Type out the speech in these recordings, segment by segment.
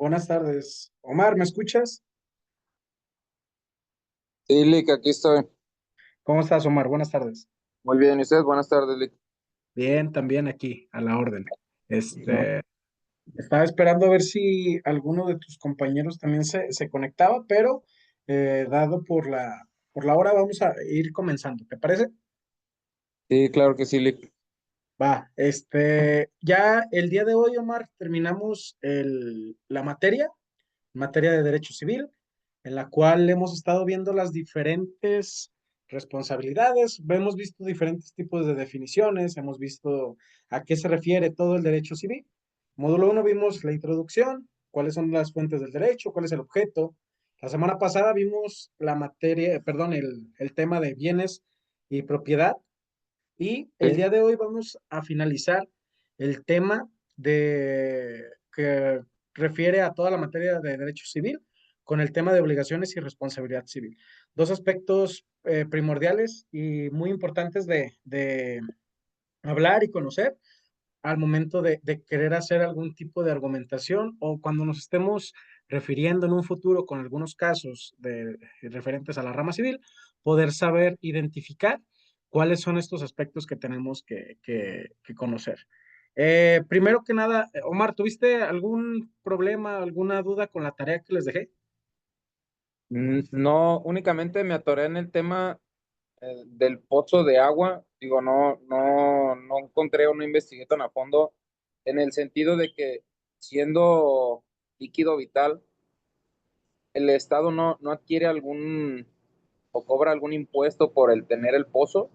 Buenas tardes. Omar, ¿me escuchas? Sí, Lick, aquí estoy. ¿Cómo estás, Omar? Buenas tardes. Muy bien, ¿y usted? Buenas tardes, Lick. Bien, también aquí, a la orden. No. Este, estaba esperando a ver si alguno de tus compañeros también se conectaba, pero dado por la hora, vamos a ir comenzando. ¿Te parece? Sí, claro que sí, Lick. Va, ya el día de hoy, Omar, terminamos la materia de Derecho Civil, en la cual hemos estado viendo las diferentes responsabilidades, hemos visto diferentes tipos de definiciones, hemos visto a qué se refiere todo el derecho civil. Módulo uno vimos la introducción, cuáles son las fuentes del derecho, cuál es el objeto. La semana pasada vimos la materia, perdón, el tema de bienes y propiedad. Y el Sí. día de hoy vamos a finalizar el tema que refiere a toda la materia de derecho civil con el tema de obligaciones y responsabilidad civil. Dos aspectos primordiales y muy importantes de hablar y conocer al momento de querer hacer algún tipo de argumentación o cuando nos estemos refiriendo en un futuro con algunos casos referentes a la rama civil, poder saber identificar cuáles son estos aspectos que tenemos que conocer. Primero que nada, Omar, ¿tuviste algún problema, alguna duda con la tarea que les dejé? No, únicamente me atoré en el tema del pozo de agua. Digo, no encontré o no investigué tan a fondo en el sentido de que siendo líquido vital, el Estado no adquiere algún o cobra algún impuesto por el tener el pozo.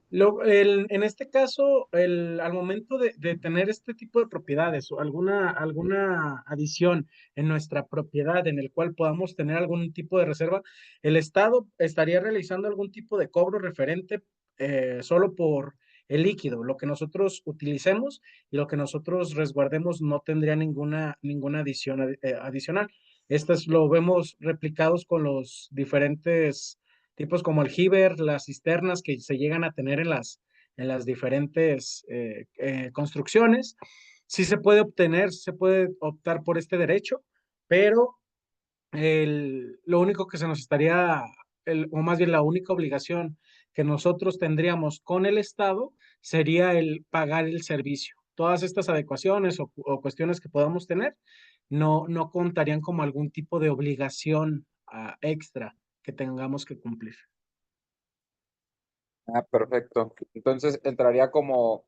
En este caso, al momento de tener este tipo de propiedades o alguna adición en nuestra propiedad en el cual podamos tener algún tipo de reserva, el Estado estaría realizando algún tipo de cobro referente solo por el líquido. Lo que nosotros utilicemos y lo que nosotros resguardemos no tendría ninguna adición adicional. Lo vemos replicados con los diferentes tipos como el aljiber, las cisternas que se llegan a tener en las diferentes construcciones. Sí se puede obtener, se puede optar por este derecho, pero lo único que se nos estaría, o más bien la única obligación que nosotros tendríamos con el Estado sería el pagar el servicio. Todas estas adecuaciones o cuestiones que podamos tener no contarían como algún tipo de obligación extra que tengamos que cumplir. Ah, perfecto. Entonces entraría como,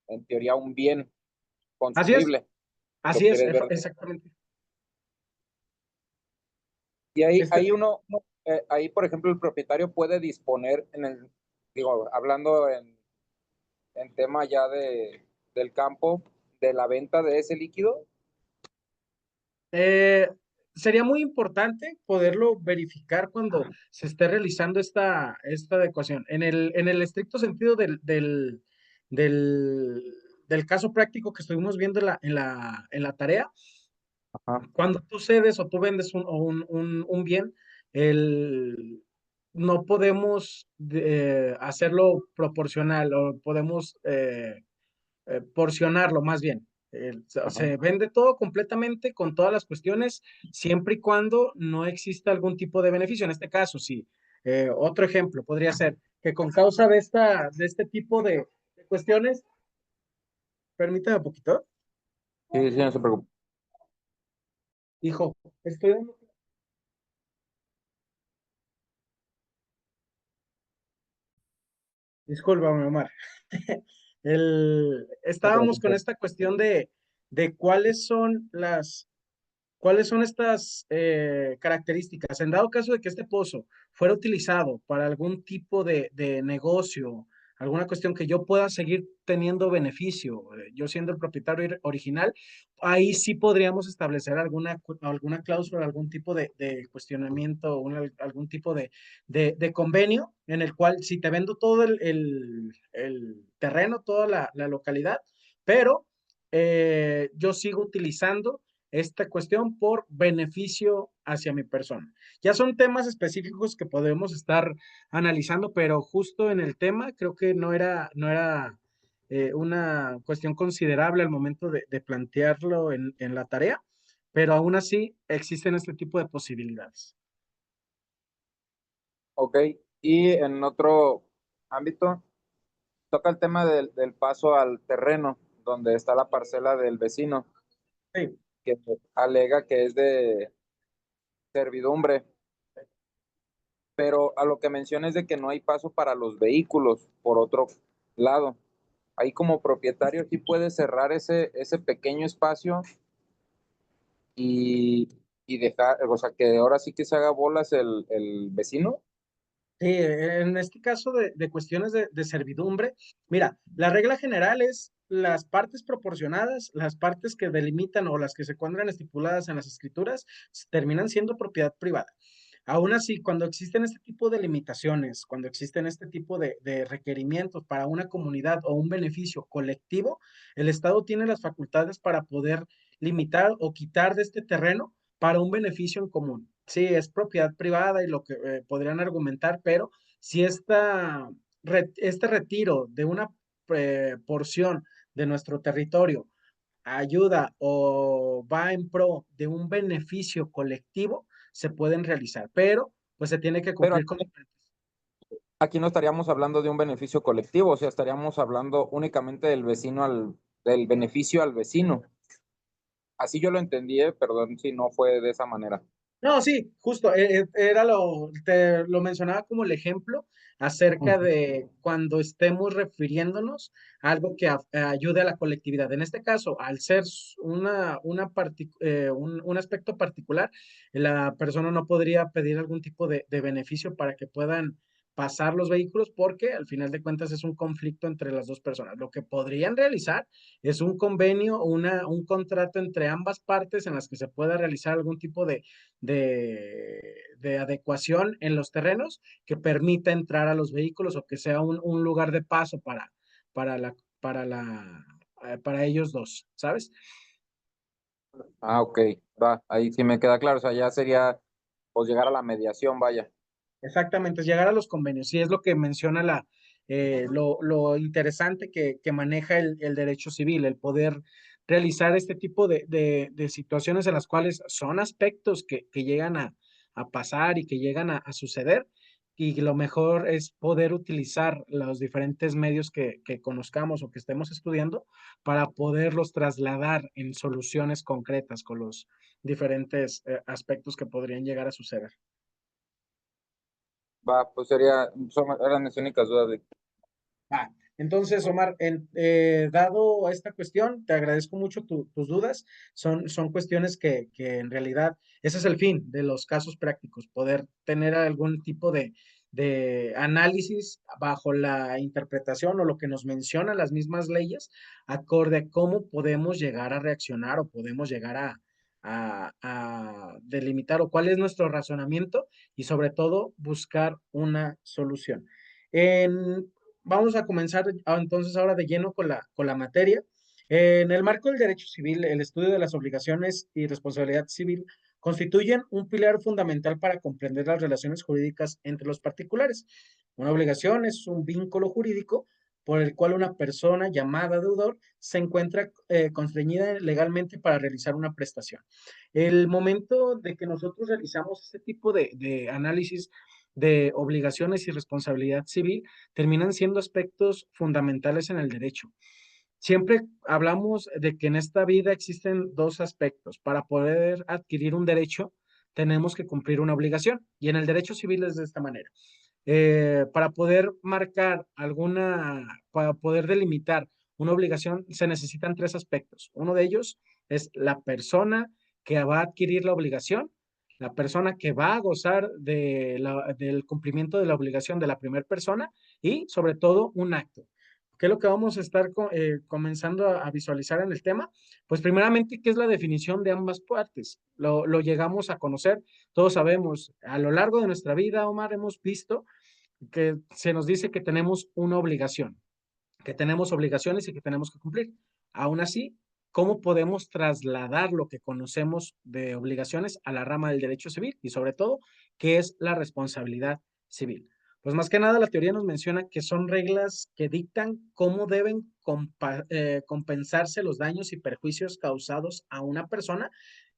en teoría, un bien Así es, consumible, si lo quieres ver. exactamente. Y ahí, Este, ahí, por ejemplo, el propietario puede disponer digo, hablando en tema ya del campo, de la venta de ese líquido. eh, Sería muy importante poderlo verificar cuando se esté realizando esta adecuación. En el estricto sentido del, del caso práctico que estuvimos viendo en la tarea, Ajá. cuando tú cedes o tú vendes un bien, el, no podemos hacerlo proporcional o podemos porcionarlo más bien. Ajá. Se vende todo completamente con todas las cuestiones, siempre y cuando no exista algún tipo de beneficio. En este caso, sí. Otro ejemplo podría ser que con causa de este tipo de cuestiones, permítame un poquito, Sí, sí, no se preocupe. hijo, estoy dando. Discúlpame, Omar. No se Estábamos con preocupe. esta cuestión de cuáles son estas características. En dado caso de que este pozo fuera utilizado para algún tipo de negocio, alguna cuestión que yo pueda seguir teniendo beneficio, yo siendo el propietario original, ahí sí podríamos establecer alguna cláusula, algún tipo de cuestionamiento, algún tipo de convenio en el cual si te vendo todo el terreno, toda la localidad, pero yo sigo utilizando esta cuestión por beneficio hacia mi persona. Ya son temas específicos que podemos estar analizando, pero justo en el tema creo que no era una cuestión considerable al momento de plantearlo en la tarea, pero aún así existen este tipo de posibilidades. Ok, y en otro ámbito, toca el tema del paso al terreno, donde está la parcela del vecino, Sí. que alega que es de servidumbre, pero a lo que menciona es de que no hay paso para los vehículos, por otro lado. Ahí como propietario sí puedes cerrar ese pequeño espacio y, y dejar, o sea, que ahora sí que se haga bolas el vecino. Sí, en este caso de cuestiones de servidumbre, mira, la regla general es las partes proporcionadas, las partes que delimitan o las que se encuentran estipuladas en las escrituras, terminan siendo propiedad privada. Aún así, cuando existen este tipo de limitaciones, cuando existen este tipo de requerimientos para una comunidad o un beneficio colectivo, el Estado tiene las facultades para poder limitar o quitar de este terreno para un beneficio en común. Sí, es propiedad privada y lo que podrían argumentar, pero si este retiro de una porción de nuestro territorio ayuda o va en pro de un beneficio colectivo, se pueden realizar, pero pues se tiene que Pero cumplir con... aquí no estaríamos hablando de un beneficio colectivo, o sea, estaríamos hablando únicamente del beneficio al vecino. Así yo lo entendí, perdón si no fue de esa manera. No, sí, justo, era te lo mencionaba como el ejemplo acerca Ujú. de cuando estemos refiriéndonos a algo que ayude a la colectividad. En este caso, al ser un aspecto particular, la persona no podría pedir algún tipo de beneficio para que puedan pasar los vehículos porque al final de cuentas es un conflicto entre las dos personas. Lo que podrían realizar es un convenio o un contrato entre ambas partes en las que se pueda realizar algún tipo de adecuación en los terrenos que permita entrar a los vehículos o que sea un lugar de paso para la, para la, para ellos dos, ¿sabes? Ah, ok, va, ahí sí me queda claro, o sea, ya sería pues llegar a la mediación, vaya. Exactamente, es llegar a los convenios. Y es lo que menciona lo interesante que maneja el derecho civil, el poder realizar este tipo de situaciones en las cuales son aspectos que llegan a pasar y que llegan a suceder. Y lo mejor es poder utilizar los diferentes medios que conozcamos o que estemos estudiando para poderlos trasladar en soluciones concretas con los diferentes aspectos que podrían llegar a suceder. Va, pues eran mis únicas dudas. Ah, entonces, Omar, dado esta cuestión, te agradezco mucho tus dudas. Son cuestiones que en realidad ese es el fin de los casos prácticos, poder tener algún tipo de análisis bajo la interpretación o lo que nos mencionan las mismas leyes, acorde a cómo podemos llegar a reaccionar o podemos llegar a delimitar o cuál es nuestro razonamiento y sobre todo buscar una solución. En, Vamos a comenzar entonces ahora de lleno con la materia. En el marco del derecho civil, el estudio de las obligaciones y responsabilidad civil constituyen un pilar fundamental para comprender las relaciones jurídicas entre los particulares. Una obligación es un vínculo jurídico por el cual una persona llamada deudor se encuentra constreñida legalmente para realizar una prestación. El momento de que nosotros realizamos este tipo de análisis de obligaciones y responsabilidad civil, terminan siendo aspectos fundamentales en el derecho. Siempre hablamos de que en esta vida existen dos aspectos. Para poder adquirir un derecho, tenemos que cumplir una obligación. Y en el derecho civil es de esta manera. Para poder marcar para poder delimitar una obligación, se necesitan tres aspectos. Uno de ellos es la persona que va a adquirir la obligación, la persona que va a gozar del cumplimiento de la obligación de la primera persona y sobre todo un acto. ¿Qué es lo que vamos a estar comenzando a visualizar en el tema? Pues primeramente, ¿qué es la definición de ambas partes? Lo llegamos a conocer, todos sabemos, a lo largo de nuestra vida, Omar, hemos visto que se nos dice que tenemos una obligación, que tenemos obligaciones y que tenemos que cumplir. Aún así, ¿cómo podemos trasladar lo que conocemos de obligaciones a la rama del derecho civil? Y sobre todo, ¿qué es la responsabilidad civil? Pues más que nada la teoría nos menciona que son reglas que dictan cómo deben compensarse los daños y perjuicios causados a una persona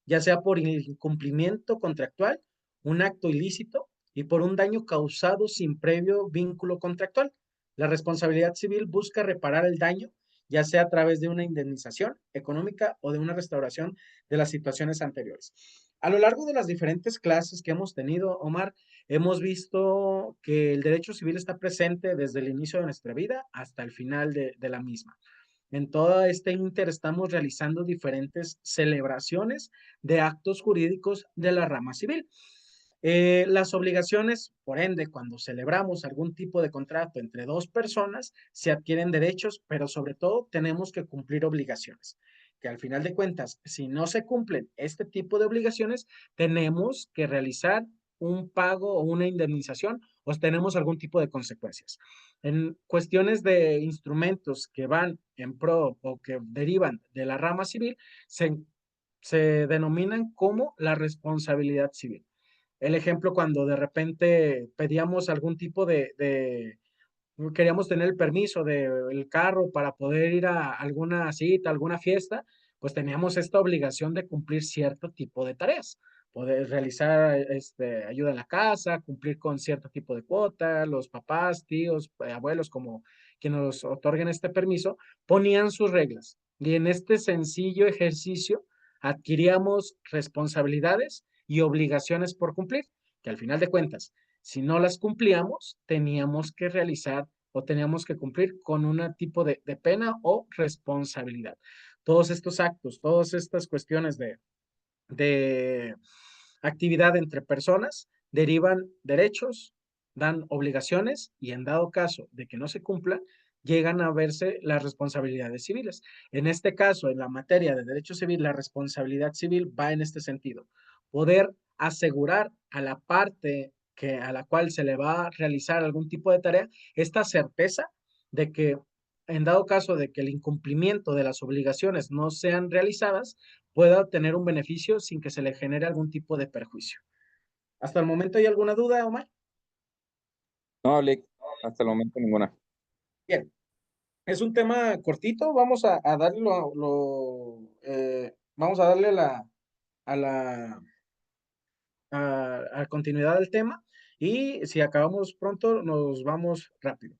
ya sea por incumplimiento contractual, un acto ilícito y por un daño causado sin previo vínculo contractual. La responsabilidad civil busca reparar el daño, ya sea a través de una indemnización económica o de una restauración de las situaciones anteriores. A lo largo de las diferentes clases que hemos tenido, Omar, hemos visto que el derecho civil está presente desde el inicio de nuestra vida hasta el final de la misma. En todo este inter estamos realizando diferentes celebraciones de actos jurídicos de la rama civil. Las obligaciones, por ende, cuando celebramos algún tipo de contrato entre dos personas, se adquieren derechos, pero sobre todo tenemos que cumplir obligaciones, que al final de cuentas, si no se cumplen este tipo de obligaciones, tenemos que realizar un pago o una indemnización o tenemos algún tipo de consecuencias. En cuestiones de instrumentos que van en pro o que derivan de la rama civil, se denominan como la responsabilidad civil. El ejemplo cuando de repente pedíamos algún tipo queríamos tener el permiso del carro para poder ir a alguna cita, alguna fiesta, pues teníamos esta obligación de cumplir cierto tipo de tareas, poder realizar ayuda en la casa, cumplir con cierto tipo de cuota, los papás, tíos, abuelos, como quienes nos otorguen este permiso, ponían sus reglas. Y en este sencillo ejercicio adquiríamos responsabilidades y obligaciones por cumplir, que al final de cuentas, si no las cumplíamos, teníamos que realizar o teníamos que cumplir con un tipo de pena o responsabilidad. Todos estos actos, todas estas cuestiones de actividad entre personas derivan derechos, dan obligaciones y en dado caso de que no se cumplan, llegan a verse las responsabilidades civiles. En este caso, en la materia de derecho civil, la responsabilidad civil va en este sentido. Poder asegurar a la parte a la cual se le va a realizar algún tipo de tarea esta certeza de que en dado caso de que el incumplimiento de las obligaciones no sean realizadas, pueda obtener un beneficio sin que se le genere algún tipo de perjuicio. ¿Hasta el momento hay alguna duda, Omar? No, Lick, hasta el momento ninguna. Bien, es un tema cortito, vamos a darle vamos a darle a la a continuidad del tema y si acabamos pronto nos vamos rápido.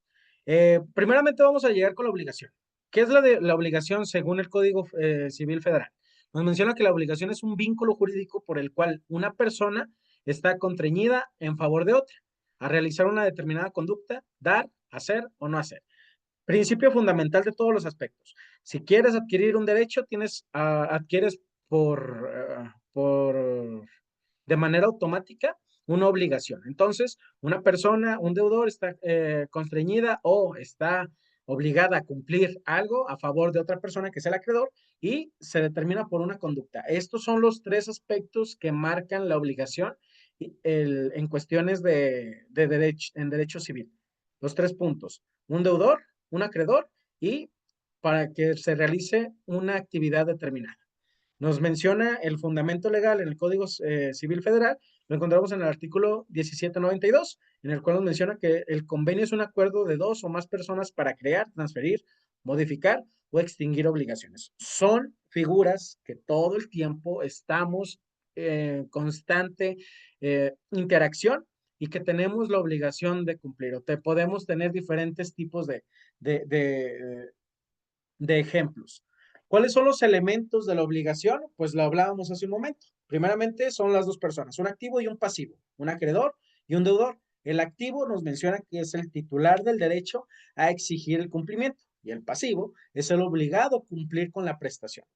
Primeramente vamos a llegar con la obligación. ¿Qué es la obligación según el Código Civil Federal? Nos menciona que la obligación es un vínculo jurídico por el cual una persona está contrañida en favor de otra a realizar una determinada conducta, dar, hacer o no hacer. Principio fundamental de todos los aspectos. Si quieres adquirir un derecho, adquieres de manera automática una obligación. Entonces, una persona, un deudor está constreñida o está obligada a cumplir algo a favor de otra persona que es el acreedor y se determina por una conducta. Estos son los tres aspectos que marcan la obligación en cuestiones en derecho civil. Los tres puntos, un deudor, un acreedor y para que se realice una actividad determinada. Nos menciona el fundamento legal en el Código Civil Federal, lo encontramos en el artículo 1792, en el cual nos menciona que el convenio es un acuerdo de dos o más personas para crear, transferir, modificar o extinguir obligaciones. Son figuras que todo el tiempo estamos en constante interacción y que tenemos la obligación de cumplir. O te podemos tener diferentes tipos de, de, de ejemplos. ¿Cuáles son los elementos de la obligación? Pues lo hablábamos hace un momento. Primeramente son las dos personas, un activo y un pasivo, un acreedor y un deudor. El activo nos menciona que es el titular del derecho a exigir el cumplimiento y el pasivo es el obligado a cumplir con la prestación.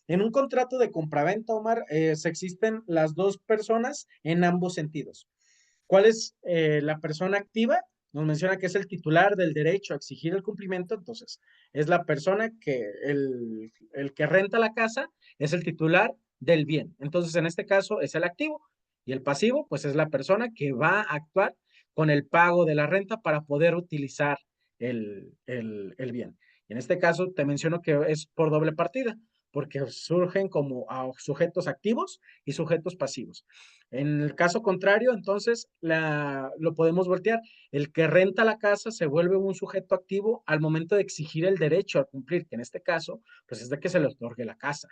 En un contrato de compraventa, Omar, se existen las dos personas en ambos sentidos. ¿Cuál es la persona activa? Nos menciona que es el titular del derecho a exigir el cumplimiento, entonces es la persona el que renta la casa, es el titular del bien. Entonces, en este caso es el activo y el pasivo, pues es la persona que va a actuar con el pago de la renta para poder utilizar el bien. Y en este caso te menciono que es por doble partida, porque surgen como sujetos activos y sujetos pasivos. En el caso contrario, entonces lo podemos voltear. El que renta la casa se vuelve un sujeto activo al momento de exigir el derecho a cumplir, que en este caso, pues es de que se le otorgue la casa.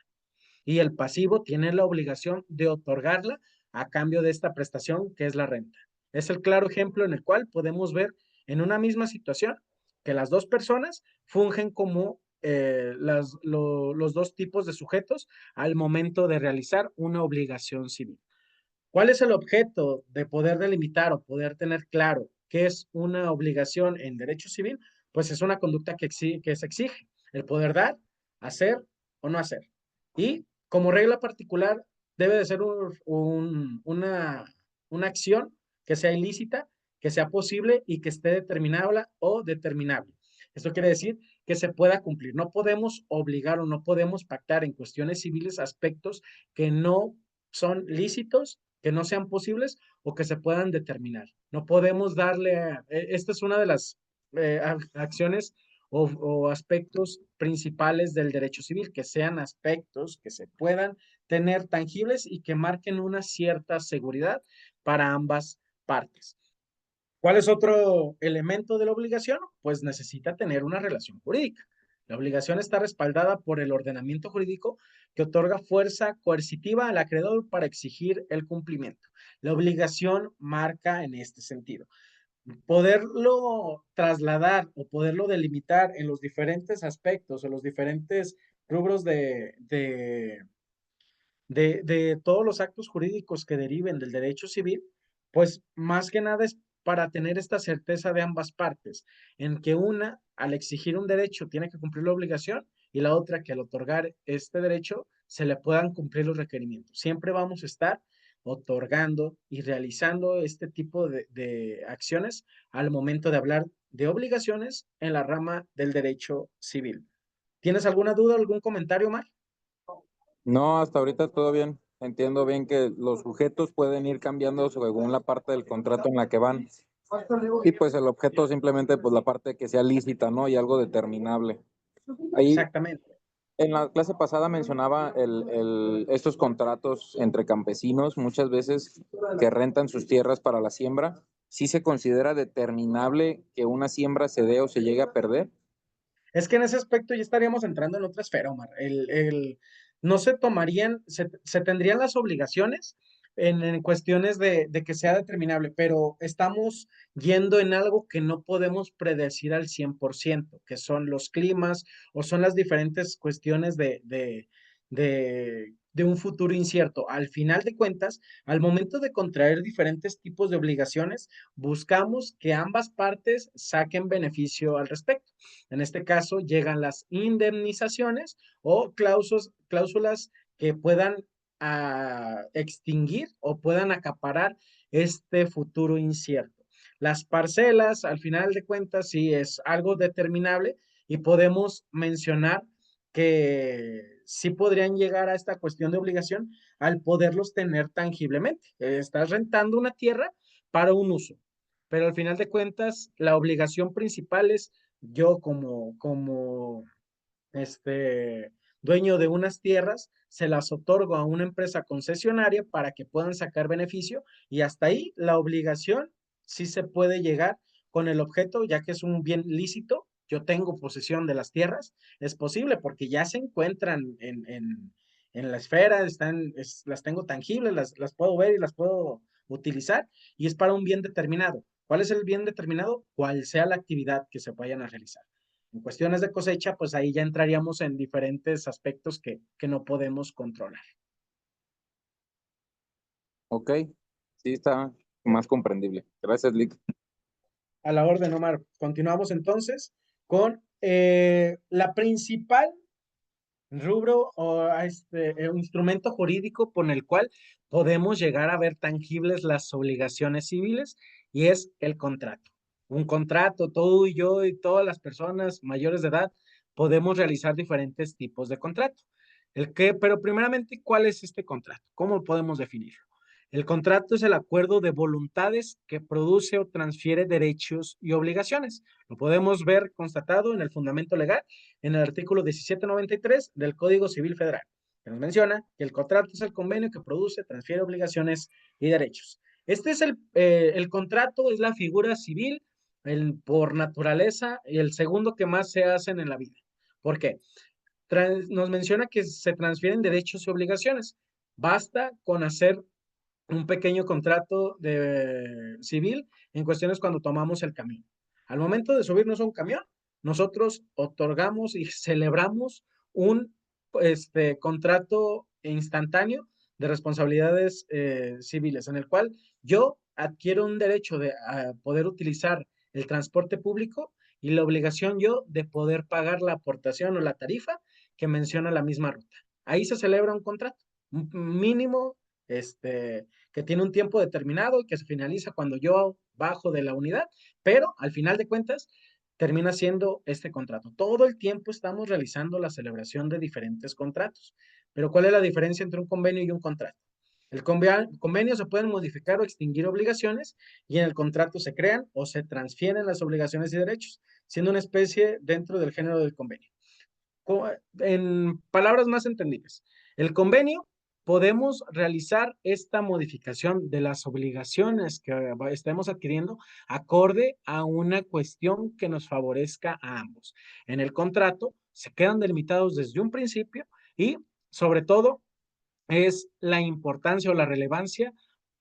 y el pasivo tiene la obligación de otorgarla a cambio de esta prestación que es la renta. Es el claro ejemplo en el cual podemos ver en una misma situación que las dos personas fungen como los dos tipos de sujetos al momento de realizar una obligación civil. ¿Cuál es el objeto de poder delimitar o poder tener claro qué es una obligación en derecho civil? Pues es una conducta que se exige, el poder dar, hacer o no hacer. Y como regla particular, debe de ser una acción que sea ilícita, que sea posible y que esté determinable o determinable. Esto quiere decir que se pueda cumplir. No podemos obligar o no podemos pactar en cuestiones civiles aspectos que no son lícitos, que no sean posibles o que se puedan determinar. No podemos esta es una de las acciones o aspectos principales del derecho civil, que sean aspectos que se puedan tener tangibles y que marquen una cierta seguridad para ambas partes. ¿Cuál es otro elemento de la obligación? Pues necesita tener una relación jurídica. La obligación está respaldada por el ordenamiento jurídico que otorga fuerza coercitiva al acreedor para exigir el cumplimiento. La obligación marca en este sentido. Poderlo trasladar o poderlo delimitar en los diferentes aspectos o los diferentes rubros de todos los actos jurídicos que deriven del derecho civil, pues más que nada es para tener esta certeza de ambas partes, en que una, al exigir un derecho, tiene que cumplir la obligación y la otra, que al otorgar este derecho, se le puedan cumplir los requerimientos. Siempre vamos a estar otorgando y realizando este tipo de acciones al momento de hablar de obligaciones en la rama del derecho civil. ¿Tienes alguna duda, algún comentario, Mar? No, hasta ahorita todo bien. Entiendo bien que los sujetos pueden ir cambiando según la parte del contrato en la que van. Y pues el objeto simplemente pues la parte que sea lícita, ¿no? Y algo determinable. Ahí Exactamente. en la clase pasada mencionaba estos contratos entre campesinos, muchas veces que rentan sus tierras para la siembra. ¿Sí se considera determinable que una siembra se dé o se llegue a perder? Es que en ese aspecto ya estaríamos entrando en otra esfera, Omar. No se tomarían, se tendrían las obligaciones en cuestiones de que sea determinable, pero estamos yendo en algo que no podemos predecir al 100%, que son los climas o son las diferentes cuestiones de un futuro incierto. Al final de cuentas, al momento de contraer diferentes tipos de obligaciones, buscamos que ambas partes saquen beneficio al respecto. En este caso, llegan las indemnizaciones o cláusulas que puedan extinguir o puedan acaparar este futuro incierto. Las parcelas, al final de cuentas, sí es algo determinable y podemos mencionar que sí podrían llegar a esta cuestión de obligación al poderlos tener tangiblemente. Estás rentando una tierra para un uso, pero al final de cuentas, la obligación principal es yo como este dueño de unas tierras, se las otorgo a una empresa concesionaria para que puedan sacar beneficio y hasta ahí la obligación sí se puede llegar con el objeto, ya que es un bien lícito. Yo tengo posesión de las tierras, es posible porque ya se encuentran en la esfera, las tengo tangibles, las puedo ver y las puedo utilizar y es para un bien determinado. ¿Cuál es el bien determinado? Cuál sea la actividad que se vayan a realizar. En cuestiones de cosecha, pues ahí ya entraríamos en diferentes aspectos que no podemos controlar. Ok, sí está más comprendible. Gracias, Lick. A la orden, Omar. Continuamos entonces con la principal rubro o instrumento jurídico con el cual podemos llegar a ver tangibles las obligaciones civiles y es el contrato. Un contrato, tú y yo y todas las personas mayores de edad podemos realizar diferentes tipos de contrato. Pero primeramente, ¿cuál es este contrato? ¿Cómo podemos definirlo? El contrato es el acuerdo de voluntades que produce o transfiere derechos y obligaciones. Lo podemos ver constatado en el fundamento legal en el artículo 1793 del Código Civil Federal, que nos menciona que el contrato es el convenio que produce, transfiere obligaciones y derechos. Este es el contrato, es la figura civil por naturaleza y el segundo que más se hacen en la vida. ¿Por qué? nos menciona que se transfieren derechos y obligaciones. Basta con hacer un pequeño contrato de civil en cuestiones cuando tomamos el camión. Al momento de subirnos a un camión, nosotros otorgamos y celebramos un contrato instantáneo de responsabilidades civiles, en el cual yo adquiero un derecho de poder utilizar el transporte público y la obligación yo de poder pagar la aportación o la tarifa que menciona la misma ruta. Ahí se celebra un contrato, un mínimo que tiene un tiempo determinado y que se finaliza cuando yo bajo de la unidad, pero al final de cuentas termina siendo este contrato. Todo el tiempo estamos realizando la celebración de diferentes contratos. Pero ¿cuál es la diferencia entre un convenio y un contrato? El convenio se pueden modificar o extinguir obligaciones y en el contrato se crean o se transfieren las obligaciones y derechos, siendo una especie dentro del género del convenio. En palabras más entendibles, el convenio podemos realizar esta modificación de las obligaciones que estemos adquiriendo acorde a una cuestión que nos favorezca a ambos. En el contrato se quedan delimitados desde un principio y sobre todo es la importancia o la relevancia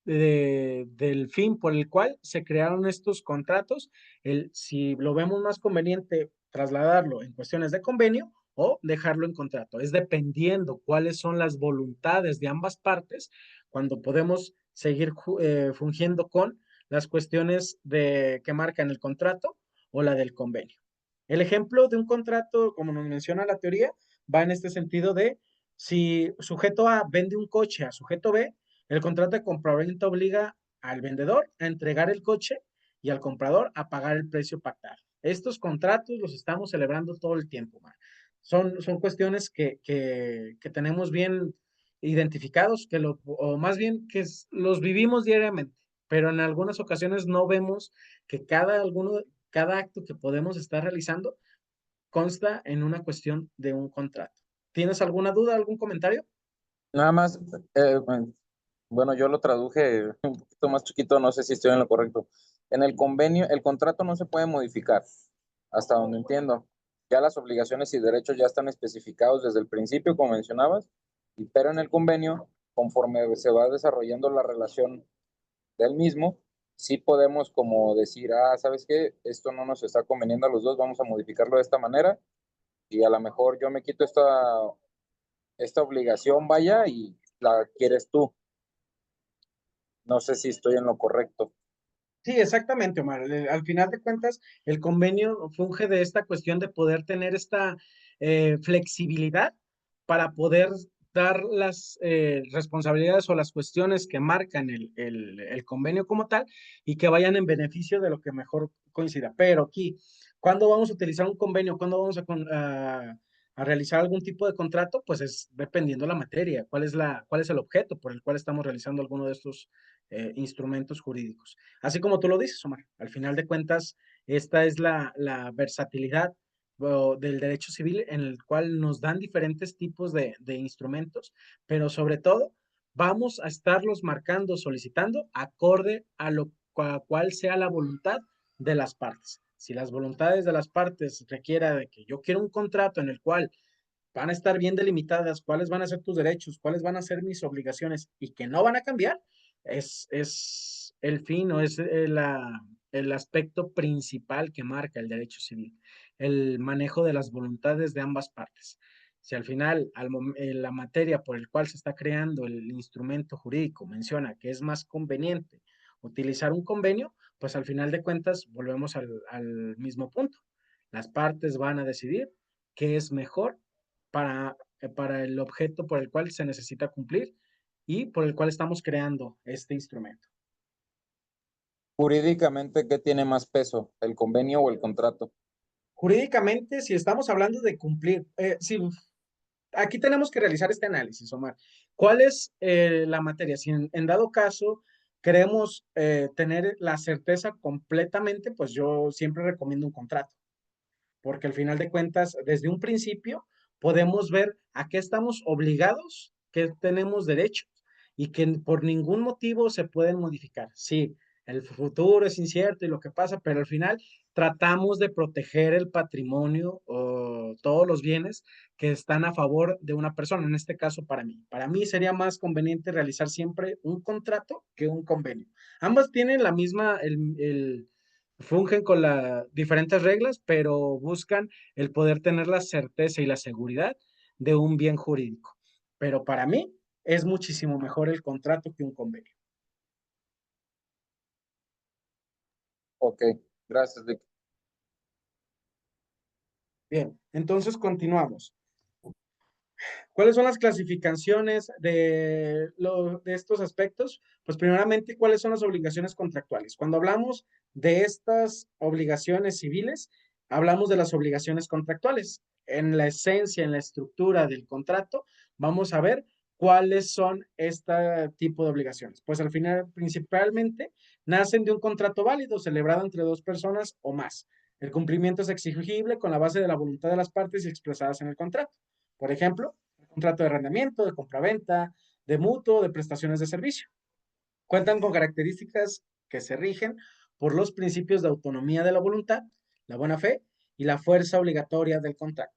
del fin por el cual se crearon estos contratos, si lo vemos más conveniente trasladarlo en cuestiones de convenio o dejarlo en contrato. Es dependiendo cuáles son las voluntades de ambas partes cuando podemos seguir fungiendo con las cuestiones que marcan el contrato o la del convenio. El ejemplo de un contrato, como nos menciona la teoría, va en este sentido de si sujeto A vende un coche a sujeto B, el contrato de compraventa obliga al vendedor a entregar el coche y al comprador a pagar el precio pactado. Estos contratos los estamos celebrando todo el tiempo, Mar. Son cuestiones que tenemos bien identificados, o más bien que los vivimos diariamente, pero en algunas ocasiones no vemos que cada acto que podemos estar realizando consta en una cuestión de un contrato. ¿Tienes alguna duda, algún comentario? Nada más, bueno, yo lo traduje un poquito más chiquito, no sé si estoy en lo correcto. En el convenio, el contrato no se puede modificar, hasta donde entiendo. Ya las obligaciones y derechos ya están especificados desde el principio, como mencionabas, pero en el convenio, conforme se va desarrollando la relación del mismo, sí podemos como decir, ¿sabes qué? Esto no nos está conveniendo a los dos, vamos a modificarlo de esta manera y a lo mejor yo me quito esta obligación, vaya, y la quieres tú. No sé si estoy en lo correcto. Sí, exactamente, Omar. Al final de cuentas, el convenio funge de esta cuestión de poder tener esta flexibilidad para poder dar las responsabilidades o las cuestiones que marcan el convenio como tal y que vayan en beneficio de lo que mejor coincida. Pero aquí, ¿cuándo vamos a utilizar un convenio? ¿Cuándo vamos a realizar algún tipo de contrato? Pues es dependiendo la materia, cuál es el objeto por el cual estamos realizando alguno de estos instrumentos jurídicos. Así como tú lo dices, Omar, al final de cuentas, esta es la versatilidad del derecho civil en el cual nos dan diferentes tipos de instrumentos, pero sobre todo vamos a estarlos marcando, solicitando acorde a lo cual sea la voluntad de las partes. Si las voluntades de las partes requiera de que yo quiero un contrato en el cual van a estar bien delimitadas cuáles van a ser tus derechos, cuáles van a ser mis obligaciones y que no van a cambiar, es el fin o es el aspecto principal que marca el derecho civil, el manejo de las voluntades de ambas partes. Si al final la materia por el cual se está creando el instrumento jurídico menciona que es más conveniente utilizar un convenio, pues al final de cuentas volvemos al mismo punto. Las partes van a decidir qué es mejor para el objeto por el cual se necesita cumplir y por el cual estamos creando este instrumento. Jurídicamente, ¿qué tiene más peso, el convenio o el contrato? Jurídicamente, si estamos hablando de cumplir, aquí tenemos que realizar este análisis, Omar. ¿Cuál es la materia? Si en dado caso queremos tener la certeza completamente, pues yo siempre recomiendo un contrato, porque al final de cuentas, desde un principio, podemos ver a qué estamos obligados, qué tenemos derechos y que por ningún motivo se pueden modificar. Sí, el futuro es incierto y lo que pasa, pero al final tratamos de proteger el patrimonio o todos los bienes que están a favor de una persona, en este caso para mí. Para mí sería más conveniente realizar siempre un contrato que un convenio. Ambas tienen la misma, fungen con las diferentes reglas, pero buscan el poder tener la certeza y la seguridad de un bien jurídico. Pero para mí es muchísimo mejor el contrato que un convenio. Ok, gracias, Vic. Bien, entonces continuamos. ¿Cuáles son las clasificaciones de estos aspectos? Pues primeramente, ¿cuáles son las obligaciones contractuales? Cuando hablamos de estas obligaciones civiles, hablamos de las obligaciones contractuales. En la esencia, en la estructura del contrato, vamos a ver cuáles son este tipo de obligaciones. Pues al final, principalmente, nacen de un contrato válido celebrado entre dos personas o más. El cumplimiento es exigible con la base de la voluntad de las partes expresadas en el contrato. Por ejemplo, contrato de arrendamiento, de compraventa, de mutuo, de prestaciones de servicio. Cuentan con características que se rigen por los principios de autonomía de la voluntad, la buena fe y la fuerza obligatoria del contrato.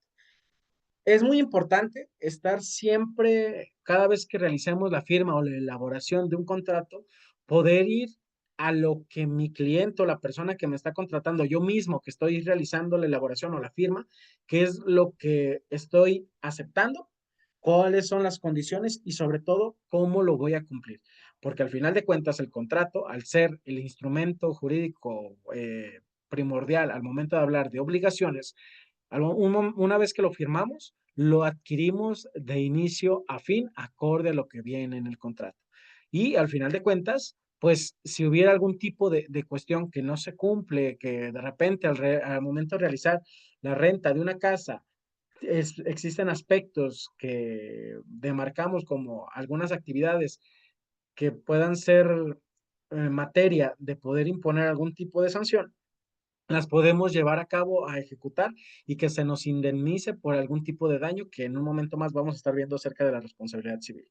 Es muy importante estar siempre, cada vez que realicemos la firma o la elaboración de un contrato, poder ir a lo que mi cliente o la persona que me está contratando, yo mismo que estoy realizando la elaboración o la firma, qué es lo que estoy aceptando, cuáles son las condiciones y sobre todo cómo lo voy a cumplir. Porque al final de cuentas el contrato, al ser el instrumento jurídico primordial al momento de hablar de obligaciones, una vez que lo firmamos, lo adquirimos de inicio a fin, acorde a lo que viene en el contrato. Y al final de cuentas, pues si hubiera algún tipo de cuestión que no se cumple, que de repente al momento de realizar la renta de una casa, existen aspectos que demarcamos como algunas actividades que puedan ser materia de poder imponer algún tipo de sanción, las podemos llevar a cabo, a ejecutar y que se nos indemnice por algún tipo de daño que en un momento más vamos a estar viendo acerca de la responsabilidad civil.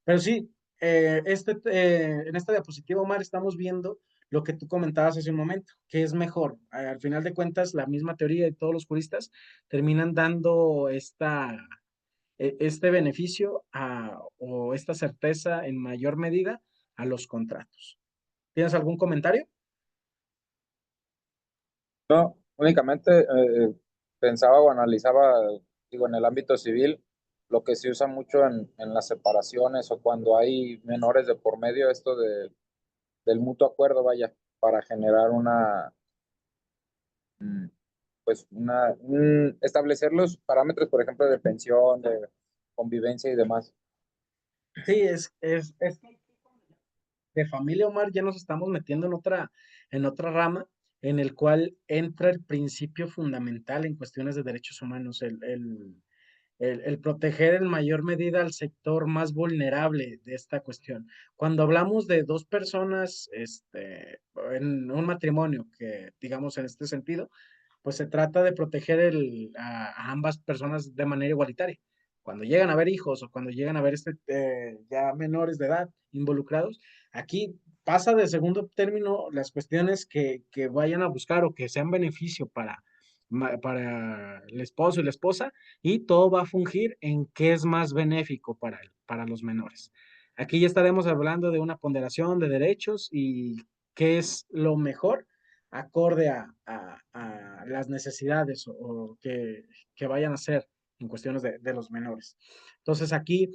Pero sí, en esta diapositiva, Omar, estamos viendo lo que tú comentabas hace un momento, que es mejor. Al final de cuentas, la misma teoría de todos los juristas terminan dando este beneficio o esta certeza en mayor medida a los contratos. ¿Tienes algún comentario? No, únicamente pensaba o analizaba, digo, en el ámbito civil, lo que se usa mucho en las separaciones o cuando hay menores de por medio, esto del mutuo acuerdo, vaya, para generar mm, establecer los parámetros, por ejemplo, de pensión, de convivencia y demás. Sí, es de familia, Omar, ya nos estamos metiendo en otra rama en el cual entra el principio fundamental en cuestiones de derechos humanos, el proteger en mayor medida al sector más vulnerable de esta cuestión. Cuando hablamos de dos personas, en un matrimonio, que digamos en este sentido, pues se trata de proteger a ambas personas de manera igualitaria. Cuando llegan a haber hijos o cuando llegan a haber ya menores de edad involucrados, aquí pasa de segundo término las cuestiones que vayan a buscar o que sean beneficio para el esposo y la esposa, y todo va a fungir en qué es más benéfico para los menores. Aquí ya estaremos hablando de una ponderación de derechos y qué es lo mejor acorde a las necesidades o que vayan a ser en cuestiones de los menores. Entonces aquí,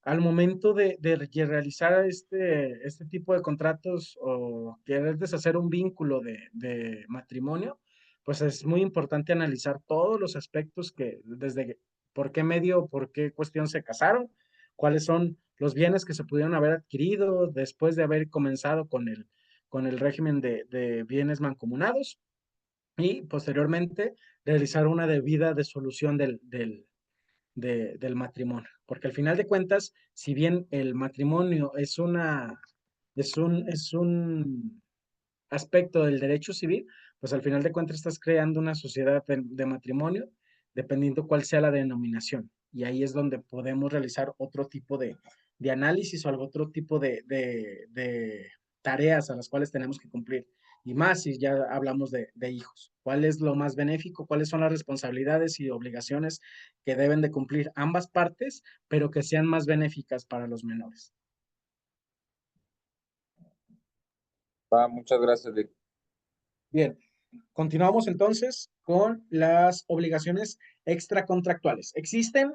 al momento de realizar este tipo de contratos o querer deshacer un vínculo de matrimonio, pues es muy importante analizar todos los aspectos que desde por qué medio, por qué cuestión se casaron, cuáles son los bienes que se pudieron haber adquirido después de haber comenzado con el régimen de bienes mancomunados y posteriormente realizar una debida disolución del matrimonio. Porque al final de cuentas, si bien el matrimonio es un aspecto del derecho civil, pues al final de cuentas estás creando una sociedad de matrimonio, dependiendo cuál sea la denominación. Y ahí es donde podemos realizar otro tipo de análisis o algún otro tipo de tareas a las cuales tenemos que cumplir, y más si ya hablamos de hijos. ¿Cuál es lo más benéfico? ¿Cuáles son las responsabilidades y obligaciones que deben de cumplir ambas partes, pero que sean más benéficas para los menores? Muchas gracias, Vic. Bien, continuamos entonces con las obligaciones extracontractuales. Existen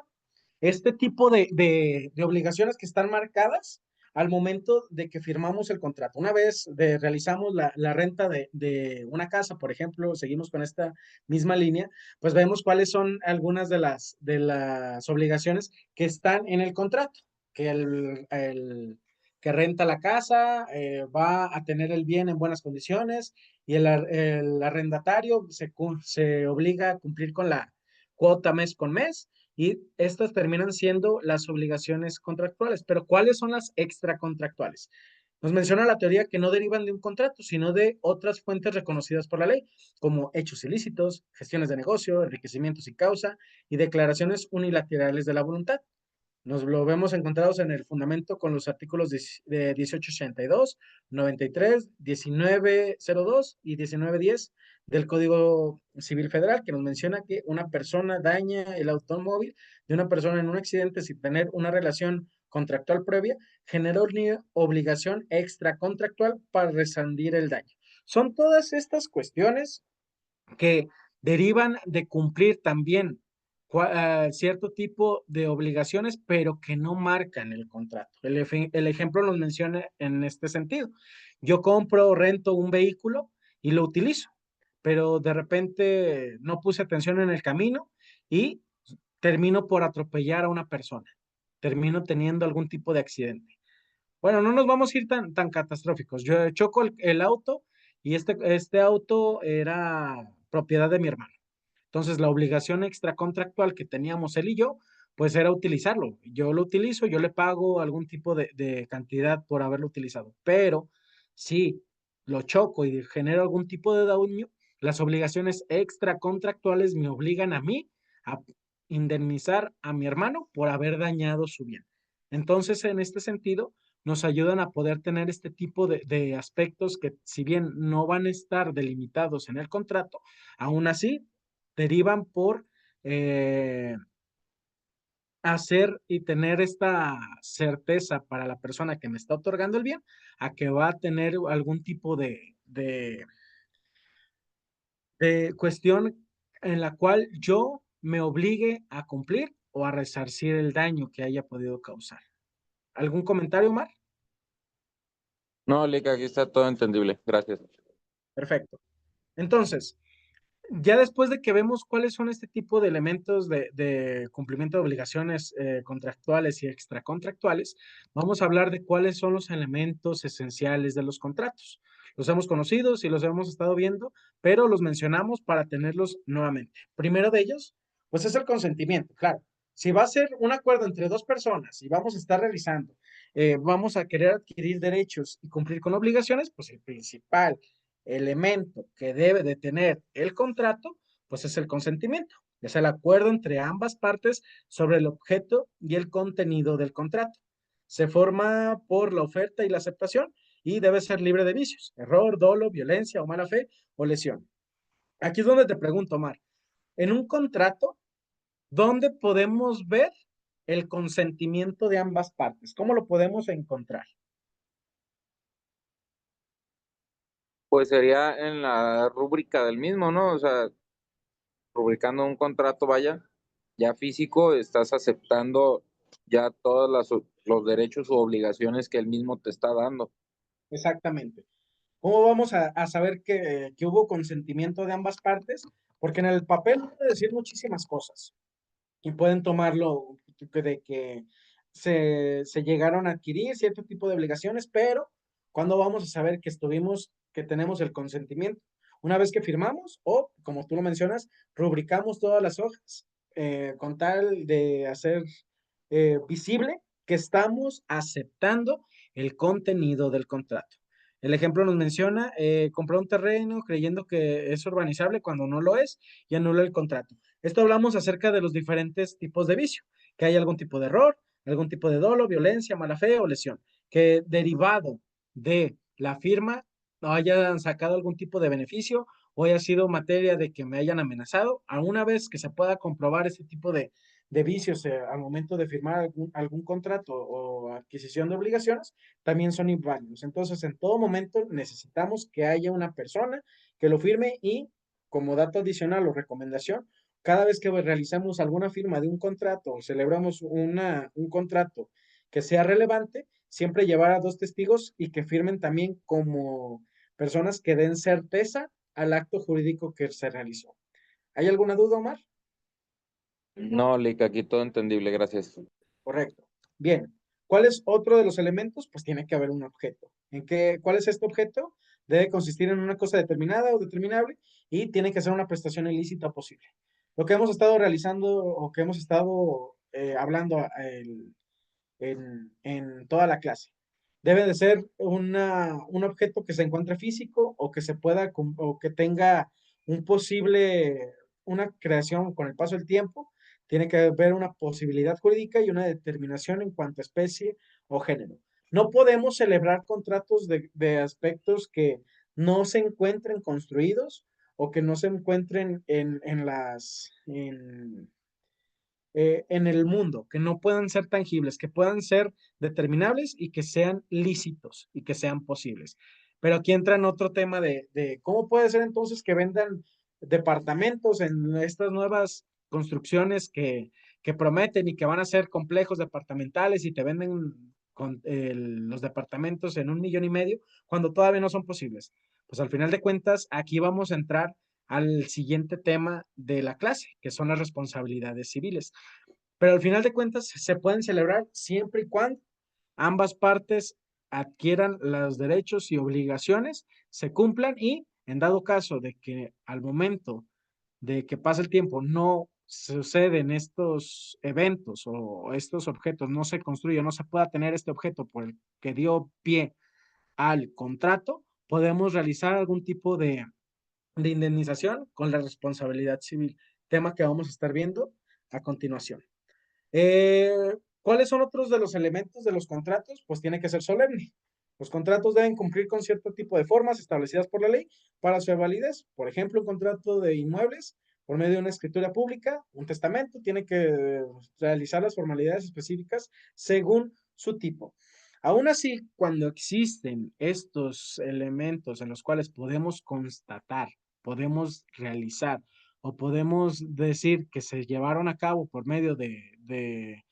este tipo de obligaciones que están marcadas al momento de que firmamos el contrato. Una vez realizamos la renta de una casa, por ejemplo, seguimos con esta misma línea, pues vemos cuáles son algunas de las obligaciones que están en el contrato, que el que renta la casa va a tener el bien en buenas condiciones y el arrendatario se obliga a cumplir con la cuota mes con mes y estas terminan siendo las obligaciones contractuales. Pero ¿cuáles son las extracontractuales? Nos menciona la teoría que no derivan de un contrato, sino de otras fuentes reconocidas por la ley, como hechos ilícitos, gestiones de negocio, enriquecimientos y causa, y declaraciones unilaterales de la voluntad. Nos lo vemos encontrados en el fundamento con los artículos de 1882, 93, 1902 y 1910 del Código Civil Federal, que nos menciona que una persona daña el automóvil de una persona en un accidente sin tener una relación contractual previa, genera una obligación extracontractual para resarcir el daño. Son todas estas cuestiones que derivan de cumplir también cierto tipo de obligaciones, pero que no marcan el contrato. El ejemplo nos menciona en este sentido. Yo compro o rento un vehículo y lo utilizo, pero de repente no puse atención en el camino y termino por atropellar a una persona. Termino teniendo algún tipo de accidente. Bueno, no nos vamos a ir tan catastróficos. Yo choco el auto y este auto era propiedad de mi hermano. Entonces, la obligación extracontractual que teníamos él y yo, pues era utilizarlo. Yo lo utilizo, yo le pago algún tipo de cantidad por haberlo utilizado. Pero si lo choco y genero algún tipo de daño, las obligaciones extracontractuales me obligan a mí a indemnizar a mi hermano por haber dañado su bien. Entonces, en este sentido, nos ayudan a poder tener este tipo de aspectos que, si bien no van a estar delimitados en el contrato, aún así derivan por eh, hacer y tener esta certeza para la persona que me está otorgando el bien, a que va a tener algún tipo de cuestión en la cual yo me obligue a cumplir o a resarcir el daño que haya podido causar. ¿Algún comentario, Mar? No, Lick, aquí está todo entendible. Gracias. Perfecto. Entonces, ya después de que vemos cuáles son este tipo de elementos de cumplimiento de obligaciones contractuales y extracontractuales, vamos a hablar de cuáles son los elementos esenciales de los contratos. Los hemos conocido y los hemos estado viendo, pero los mencionamos para tenerlos nuevamente. Primero de ellos, pues es el consentimiento, claro. Si va a ser un acuerdo entre dos personas y vamos a estar realizando, vamos a querer adquirir derechos y cumplir con obligaciones, pues el principal elemento que debe de tener el contrato, pues es el consentimiento, es el acuerdo entre ambas partes sobre el objeto y el contenido del contrato. Se forma por la oferta y la aceptación y debe ser libre de vicios, error, dolo, violencia o mala fe o lesión. Aquí es donde te pregunto, Omar, en un contrato, ¿dónde podemos ver el consentimiento de ambas partes? ¿Cómo lo podemos encontrar? Pues sería en la rúbrica del mismo, ¿no? O sea, rubricando un contrato, vaya, ya físico, estás aceptando ya todos los derechos u obligaciones que el mismo te está dando. Exactamente. ¿Cómo vamos a saber que hubo consentimiento de ambas partes? Porque en el papel puede decir muchísimas cosas y pueden tomarlo de que se llegaron a adquirir cierto tipo de obligaciones, pero ¿cuándo vamos a saber que que tenemos el consentimiento? Una vez que firmamos o, como tú lo mencionas, rubricamos todas las hojas con tal de hacer visible que estamos aceptando el contenido del contrato. El ejemplo nos menciona comprar un terreno creyendo que es urbanizable cuando no lo es y anula el contrato. Esto hablamos acerca de los diferentes tipos de vicio, que hay algún tipo de error, algún tipo de dolo, violencia, mala fe o lesión, que derivado de la firma hayan sacado algún tipo de beneficio o haya sido materia de que me hayan amenazado, a una vez que se pueda comprobar este tipo de vicios al momento de firmar algún contrato o adquisición de obligaciones, también son inválidos. Entonces, en todo momento necesitamos que haya una persona que lo firme y, como dato adicional o recomendación, cada vez que realizamos alguna firma de un contrato o celebramos un contrato que sea relevante, siempre llevar a dos testigos y que firmen también como personas que den certeza al acto jurídico que se realizó. ¿Hay alguna duda, Omar? No, Lick, aquí todo entendible, gracias. Correcto. Bien. ¿Cuál es otro de los elementos? Pues tiene que haber un objeto. ¿Cuál es este objeto? Debe consistir en una cosa determinada o determinable y tiene que ser una prestación ilícita posible. Lo que hemos estado realizando o que hemos estado hablando en toda la clase. Debe de ser un objeto que se encuentre físico o que se pueda o que tenga un posible, una creación con el paso del tiempo. Tiene que haber una posibilidad jurídica y una determinación en cuanto a especie o género. No podemos celebrar contratos de aspectos que no se encuentren construidos o que no se encuentren en el mundo, que no puedan ser tangibles, que puedan ser determinables y que sean lícitos y que sean posibles. Pero aquí entra en otro tema de cómo puede ser entonces que vendan departamentos en estas nuevas construcciones que prometen y que van a ser complejos departamentales y te venden los departamentos en 1,5 millones cuando todavía no son posibles. Pues al final de cuentas, aquí vamos a entrar al siguiente tema de la clase, que son las responsabilidades civiles. Pero al final de cuentas se pueden celebrar siempre y cuando ambas partes adquieran los derechos y obligaciones, se cumplan y en dado caso de que al momento de que pase el tiempo no suceden estos eventos o estos objetos, no se construye, no se pueda tener este objeto por el que dio pie al contrato, podemos realizar algún tipo de indemnización con la responsabilidad civil, tema que vamos a estar viendo a continuación. ¿Cuáles son otros de los elementos de los contratos? Pues tiene que ser solemne. Los contratos deben cumplir con cierto tipo de formas establecidas por la ley para su validez. Por ejemplo, un contrato de inmuebles por medio de una escritura pública, un testamento, tiene que realizar las formalidades específicas según su tipo. Aún así, cuando existen estos elementos en los cuales podemos constatar, podemos realizar o podemos decir que se llevaron a cabo por medio de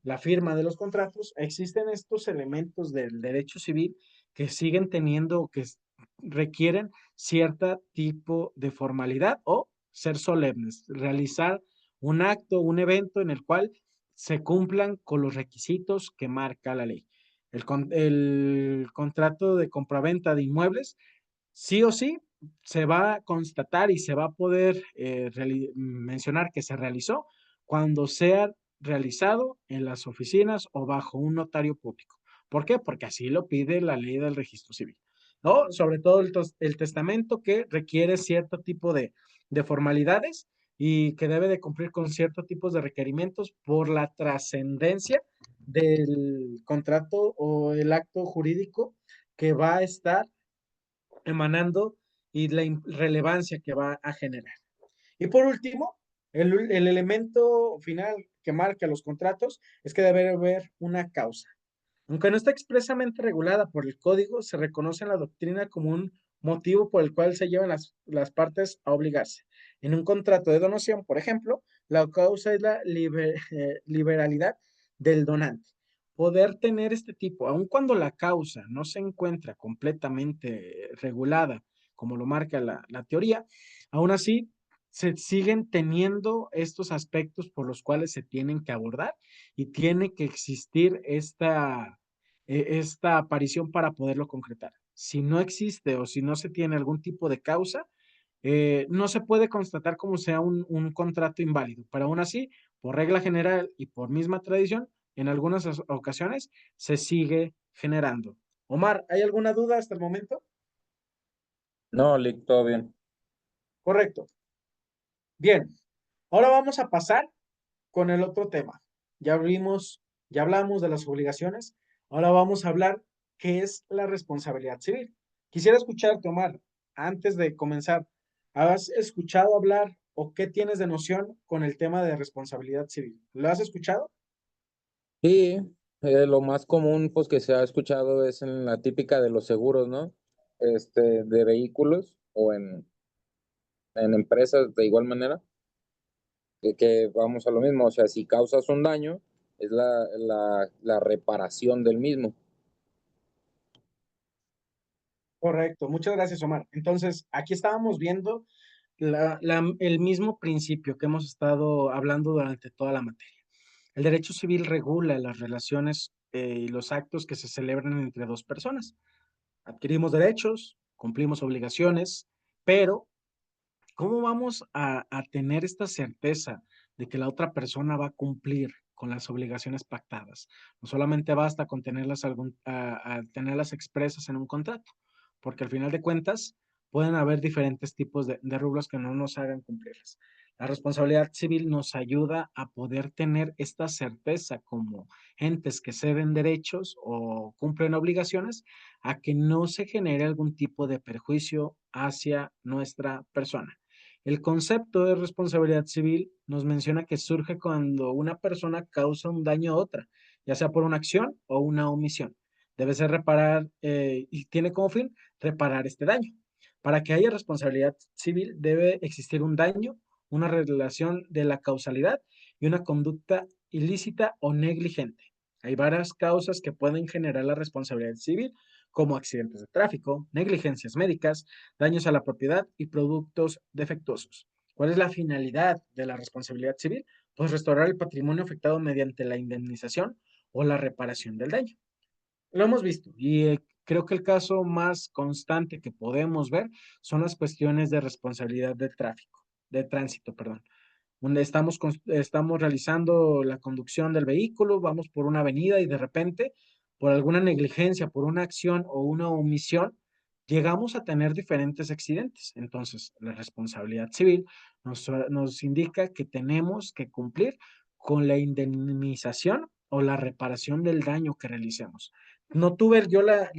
la firma de los contratos, existen estos elementos del derecho civil que siguen teniendo, que requieren cierto tipo de formalidad o ser solemnes, realizar un acto, un evento en el cual se cumplan con los requisitos que marca la ley. El contrato de compraventa de inmuebles, sí o sí, se va a constatar y se va a poder mencionar que se realizó cuando sea realizado en las oficinas o bajo un notario público. ¿Por qué? Porque así lo pide la ley del registro civil. ¿No? Sobre todo el testamento que requiere cierto tipo de formalidades y que debe de cumplir con ciertos tipos de requerimientos por la trascendencia del contrato o el acto jurídico que va a estar emanando y la relevancia que va a generar. Y por último, el elemento final que marca los contratos es que debe haber una causa. Aunque no está expresamente regulada por el código, se reconoce en la doctrina como un motivo por el cual se llevan las partes a obligarse. En un contrato de donación, por ejemplo, la causa es la liberalidad del donante. Poder tener este tipo, aun cuando la causa no se encuentra completamente regulada, como lo marca la teoría, aún así se siguen teniendo estos aspectos por los cuales se tienen que abordar y tiene que existir esta aparición para poderlo concretar. Si no existe o si no se tiene algún tipo de causa, no se puede constatar como sea un contrato inválido, pero aún así, por regla general y por misma tradición, en algunas ocasiones se sigue generando. Omar, ¿hay alguna duda hasta el momento? No, Lick, todo bien. Correcto. Bien, ahora vamos a pasar con el otro tema. Ya hablamos de las obligaciones, ahora vamos a hablar qué es la responsabilidad civil. Quisiera escucharte, Omar, antes de comenzar. ¿Has escuchado hablar o qué tienes de noción con el tema de responsabilidad civil? ¿Lo has escuchado? Sí, lo más común pues que se ha escuchado es en la típica de los seguros, ¿no? De vehículos o en empresas de igual manera, que vamos a lo mismo, o sea, si causas un daño, es la reparación del mismo. Correcto, muchas gracias, Omar. Entonces, aquí estábamos viendo el mismo principio que hemos estado hablando durante toda la materia. El derecho civil regula las relaciones y los actos que se celebran entre dos personas. Adquirimos derechos, cumplimos obligaciones, pero ¿cómo vamos a tener esta certeza de que la otra persona va a cumplir con las obligaciones pactadas? No solamente basta con tenerlas, a tenerlas expresas en un contrato, porque al final de cuentas pueden haber diferentes tipos de rubros que no nos hagan cumplirlas. La responsabilidad civil nos ayuda a poder tener esta certeza como entes que ceden derechos o cumplen obligaciones a que no se genere algún tipo de perjuicio hacia nuestra persona. El concepto de responsabilidad civil nos menciona que surge cuando una persona causa un daño a otra, ya sea por una acción o una omisión. Debe ser reparar y tiene como fin reparar este daño. Para que haya responsabilidad civil debe existir un daño, una relación de la causalidad y una conducta ilícita o negligente. Hay varias causas que pueden generar la responsabilidad civil, como accidentes de tráfico, negligencias médicas, daños a la propiedad y productos defectuosos. ¿Cuál es la finalidad de la responsabilidad civil? Pues restaurar el patrimonio afectado mediante la indemnización o la reparación del daño. Lo hemos visto y creo que el caso más constante que podemos ver son las cuestiones de responsabilidad de tráfico, de tránsito, perdón, donde estamos realizando la conducción del vehículo, vamos por una avenida y de repente, por alguna negligencia, por una acción o una omisión, llegamos a tener diferentes accidentes. Entonces, la responsabilidad civil nos indica que tenemos que cumplir con la indemnización o la reparación del daño que realicemos. No tuve yo la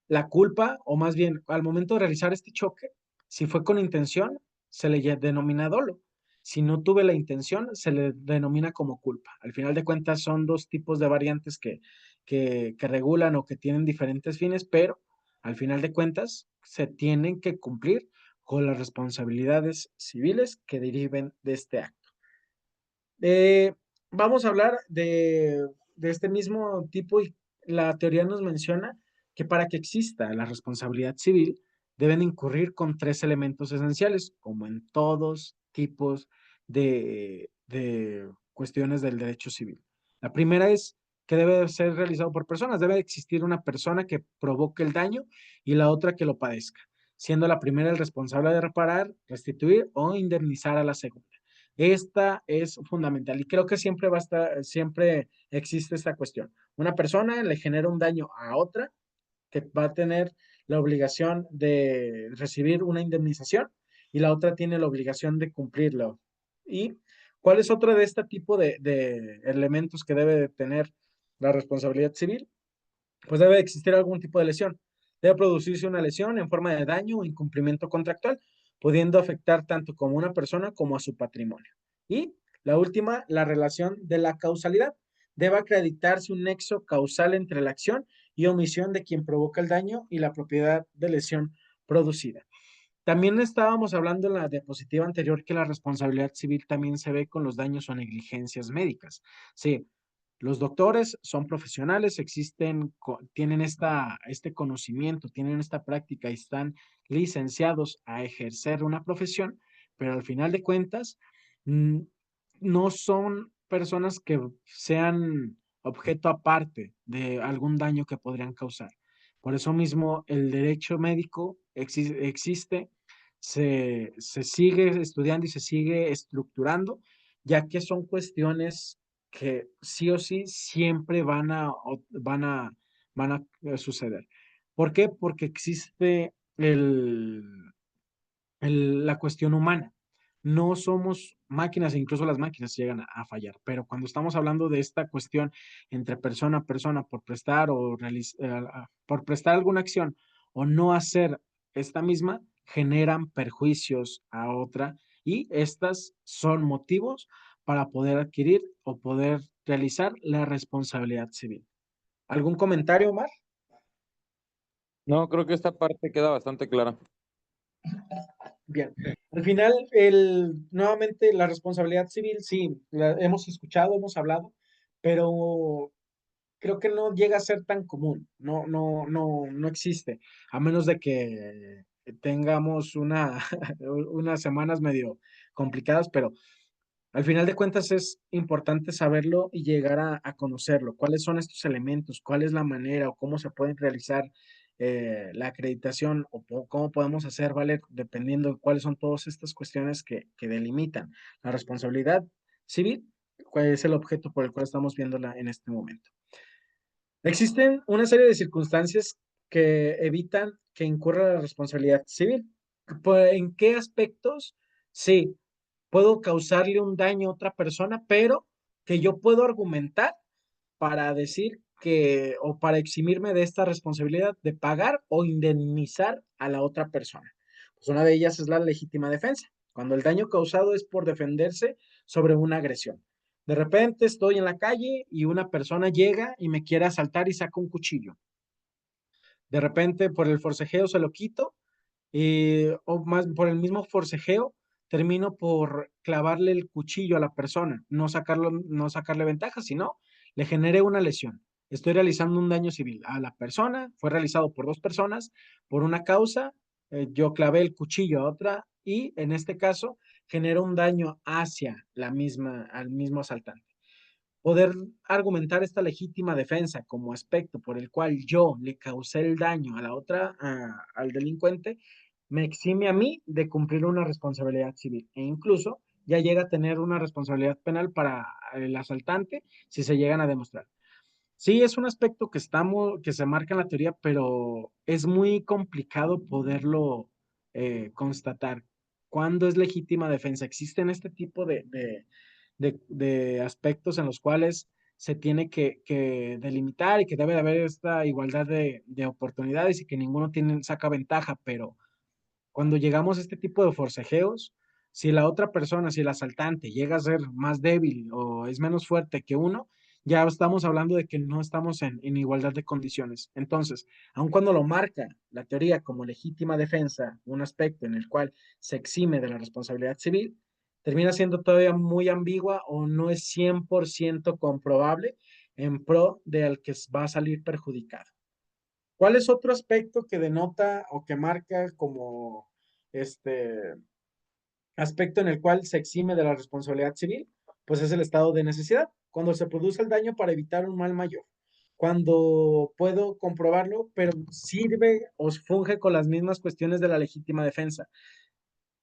la culpa, o más bien, al momento de realizar este choque, si fue con intención, se le denomina dolo. Si no tuve la intención, se le denomina como culpa. Al final de cuentas, son dos tipos de variantes que regulan o que tienen diferentes fines, pero al final de cuentas, se tienen que cumplir con las responsabilidades civiles que deriven de este acto. Eh, Vamos a hablar de este mismo tipo y la teoría nos menciona que para que exista la responsabilidad civil deben incurrir con tres elementos esenciales, como en todos tipos de cuestiones del derecho civil. La primera es que debe ser realizado por personas, debe existir una persona que provoque el daño y la otra que lo padezca, siendo la primera el responsable de reparar, restituir o indemnizar a la segunda. Esta es fundamental y creo que siempre va a estar, siempre existe esta cuestión. Una persona le genera un daño a otra que va a tener la obligación de recibir una indemnización y la otra tiene la obligación de cumplirlo. ¿Y cuál es otro de este tipo de elementos que debe de tener la responsabilidad civil? Pues debe existir algún tipo de lesión. Debe producirse una lesión en forma de daño o incumplimiento contractual, pudiendo afectar tanto como a una persona como a su patrimonio. Y la última, la relación de la causalidad. Debe acreditarse un nexo causal entre la acción y omisión de quien provoca el daño y la propiedad de lesión producida. También estábamos hablando en la diapositiva anterior que la responsabilidad civil también se ve con los daños o negligencias médicas. Sí, los doctores son profesionales, tienen este conocimiento, tienen esta práctica y están licenciados a ejercer una profesión, pero al final de cuentas, mm, no son personas que sean objeto aparte de algún daño que podrían causar. Por eso mismo, el derecho médico existe, se sigue estudiando y se sigue estructurando, ya que son cuestiones que sí o sí siempre van a suceder. ¿Por qué? Porque existe la cuestión humana. no somos máquinas, e incluso las máquinas llegan a fallar, pero cuando estamos hablando de esta cuestión entre persona a persona por prestar por prestar alguna acción o no hacer esta misma, generan perjuicios a otra y estas son motivos para poder adquirir o poder realizar la responsabilidad civil. ¿Algún comentario, Omar? No, creo que esta parte queda bastante clara. Bien. Al final, nuevamente, la responsabilidad civil, sí, la hemos escuchado, hemos hablado, pero creo que no llega a ser tan común, no existe, a menos de que tengamos unas semanas medio complicadas, pero al final de cuentas es importante saberlo y llegar a conocerlo. ¿Cuáles son estos elementos? ¿Cuál es la manera o cómo se pueden realizar la acreditación o cómo podemos hacer valer dependiendo de cuáles son todas estas cuestiones que delimitan la responsabilidad civil? ¿Cuál es el objeto por el cual estamos viéndola en este momento? Existen una serie de circunstancias que evitan que incurra la responsabilidad civil. ¿En qué aspectos? Sí, puedo causarle un daño a otra persona, pero que yo puedo argumentar para decir que, o para eximirme de esta responsabilidad de pagar o indemnizar a la otra persona. Pues una de ellas es la legítima defensa, cuando el daño causado es por defenderse sobre una agresión. De repente estoy en la calle y una persona llega y me quiere asaltar y saca un cuchillo. De repente por el forcejeo se lo quito o más por el mismo forcejeo, termino por clavarle el cuchillo a la persona, no sacarle ventaja, sino le generé una lesión. Estoy realizando un daño civil a la persona, fue realizado por dos personas, por una causa, yo clavé el cuchillo a otra y en este caso genero un daño hacia al mismo asaltante. Poder argumentar esta legítima defensa como aspecto por el cual yo le causé el daño a la otra, al delincuente, me exime a mí de cumplir una responsabilidad civil e incluso ya llega a tener una responsabilidad penal para el asaltante si se llegan a demostrar. Sí, es un aspecto que se marca en la teoría, pero es muy complicado poderlo constatar. ¿Cuándo es legítima defensa? Existen este tipo de aspectos en los cuales se tiene que delimitar y que debe de haber esta igualdad de oportunidades y que ninguno saca ventaja, pero cuando llegamos a este tipo de forcejeos, si la otra persona, si el asaltante llega a ser más débil o es menos fuerte que uno, ya estamos hablando de que no estamos en igualdad de condiciones. Entonces, aun cuando lo marca la teoría como legítima defensa, un aspecto en el cual se exime de la responsabilidad civil, termina siendo todavía muy ambigua o no es 100% comprobable en pro del que va a salir perjudicado. ¿Cuál es otro aspecto que denota o que marca como este aspecto en el cual se exime de la responsabilidad civil? Pues es el estado de necesidad, cuando se produce el daño para evitar un mal mayor, cuando puedo comprobarlo, pero sirve o funge con las mismas cuestiones de la legítima defensa.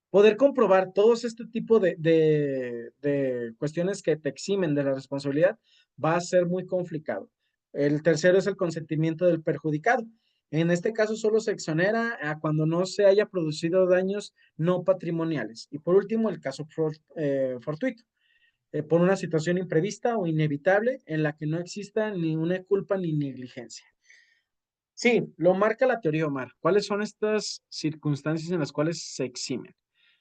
Poder comprobar todos este tipo de cuestiones que te eximen de la responsabilidad va a ser muy complicado. El tercero es el consentimiento del perjudicado. En este caso solo se exonera a cuando no se haya producido daños no patrimoniales. Y por último, el caso fortuito, por una situación imprevista o inevitable en la que no exista ni una culpa ni negligencia. Sí, lo marca la teoría, Omar. ¿Cuáles son estas circunstancias en las cuales se eximen?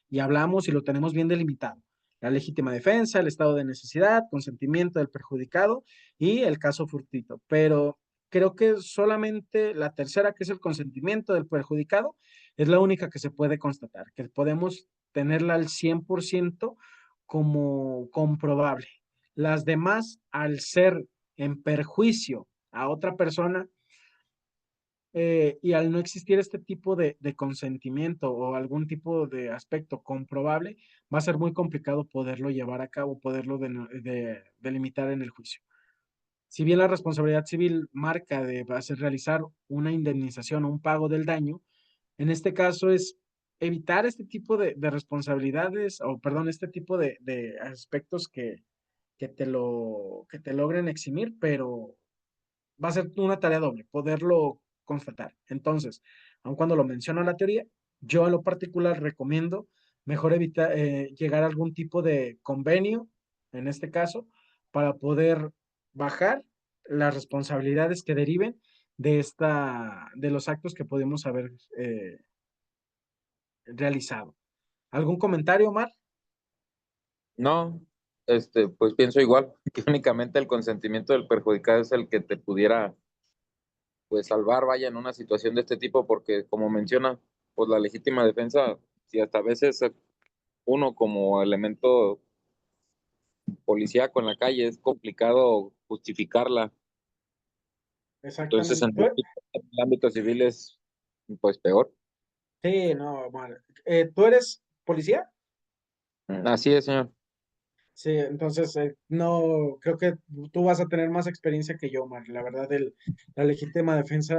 Y hablamos y lo tenemos bien delimitado. La legítima defensa, el estado de necesidad, consentimiento del perjudicado y el caso fortuito. Pero creo que solamente la tercera, que es el consentimiento del perjudicado, es la única que se puede constatar, que podemos tenerla al 100% como comprobable. Las demás, al ser en perjuicio a otra persona, y al no existir este tipo de consentimiento o algún tipo de aspecto comprobable, va a ser muy complicado poderlo llevar a cabo, poderlo delimitar en el juicio. Si bien la responsabilidad civil marca de hacer realizar una indemnización o un pago del daño, en este caso es evitar este tipo de responsabilidades, o perdón, este tipo de aspectos que te logren eximir, pero va a ser una tarea doble, poderlo constatar. Entonces, aun cuando lo menciona la teoría, yo en lo particular recomiendo mejor evita, llegar a algún tipo de convenio, en este caso, para poder bajar las responsabilidades que deriven de los actos que pudimos haber realizado. ¿Algún comentario, Omar? No, pues pienso igual, que únicamente el consentimiento del perjudicado es el que te pudiera, pues, salvar, vaya, en una situación de este tipo, porque como menciona, pues la legítima defensa, si hasta a veces uno como elemento policíaco en la calle es complicado justificarla, entonces Exactamente. en el ámbito civil es, pues, peor. Sí, no, Omar. ¿Tú eres policía? Así es, señor. Sí, entonces no, creo que tú vas a tener más experiencia que yo, Omar. La verdad, la legítima defensa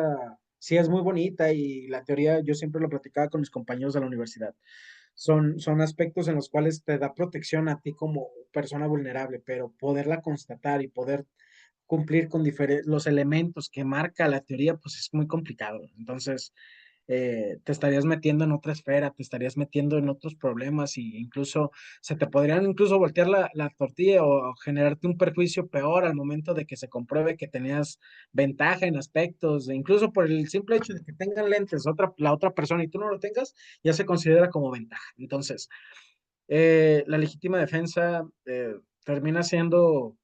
sí es muy bonita y la teoría yo siempre lo platicaba con mis compañeros de la universidad. Son aspectos en los cuales te da protección a ti como persona vulnerable, pero poderla constatar y poder cumplir con los elementos que marca la teoría, pues es muy complicado. Entonces, te estarías metiendo en otra esfera, te estarías metiendo en otros problemas y incluso se te podrían incluso voltear la tortilla o generarte un perjuicio peor al momento de que se compruebe que tenías ventaja en aspectos, e incluso por el simple hecho de que tengan lentes la otra persona y tú no lo tengas, ya se considera como ventaja. Entonces, la legítima defensa termina siendo,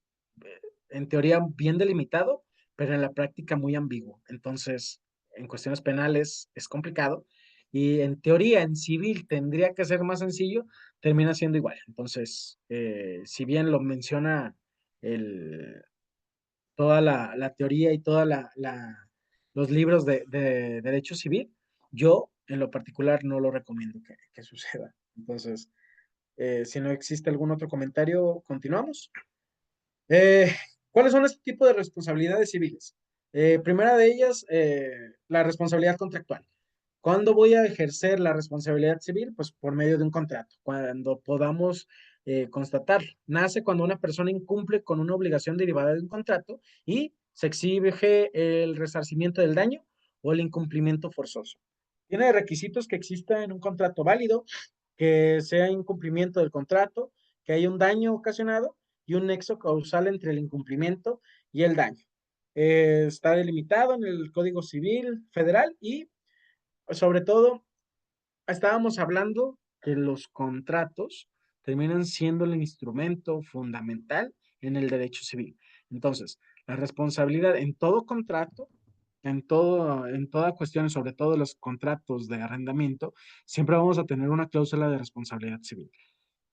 eh, en teoría, bien delimitado, pero en la práctica muy ambiguo. Entonces, en cuestiones penales es complicado y en teoría, en civil, tendría que ser más sencillo, termina siendo igual. Entonces, si bien lo menciona el, toda la teoría y toda los libros de derecho civil, yo en lo particular no lo recomiendo que suceda. Entonces, si no existe algún otro comentario, continuamos. Eh, ¿Cuáles son este tipo de responsabilidades civiles? Primera de ellas, la responsabilidad contractual. ¿Cuándo voy a ejercer la responsabilidad civil? Pues por medio de un contrato, cuando podamos constatar. Nace cuando una persona incumple con una obligación derivada de un contrato y se exige el resarcimiento del daño o el incumplimiento forzoso. Tiene requisitos que exista en un contrato válido, que sea incumplimiento del contrato, que haya un daño ocasionado y un nexo causal entre el incumplimiento y el daño. Está delimitado en el Código Civil Federal y sobre todo estábamos hablando que los contratos terminan siendo el instrumento fundamental en el derecho civil. Entonces, la responsabilidad en todo contrato, en toda cuestión, sobre todo los contratos de arrendamiento, siempre vamos a tener una cláusula de responsabilidad civil.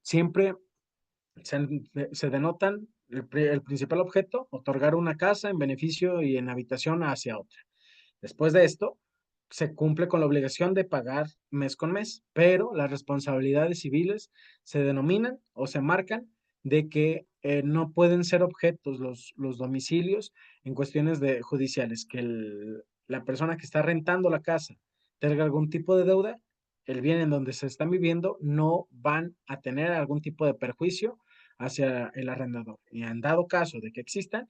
Siempre se, se denotan el principal objeto, otorgar una casa en beneficio y en habitación hacia otra. Después de esto, se cumple con la obligación de pagar mes con mes, pero las responsabilidades civiles se denominan o se marcan de que no pueden ser objetos los domicilios en cuestiones judiciales, que la persona que está rentando la casa tenga algún tipo de deuda, el bien en donde se están viviendo no van a tener algún tipo de perjuicio hacia el arrendador. Y en dado caso de que existan,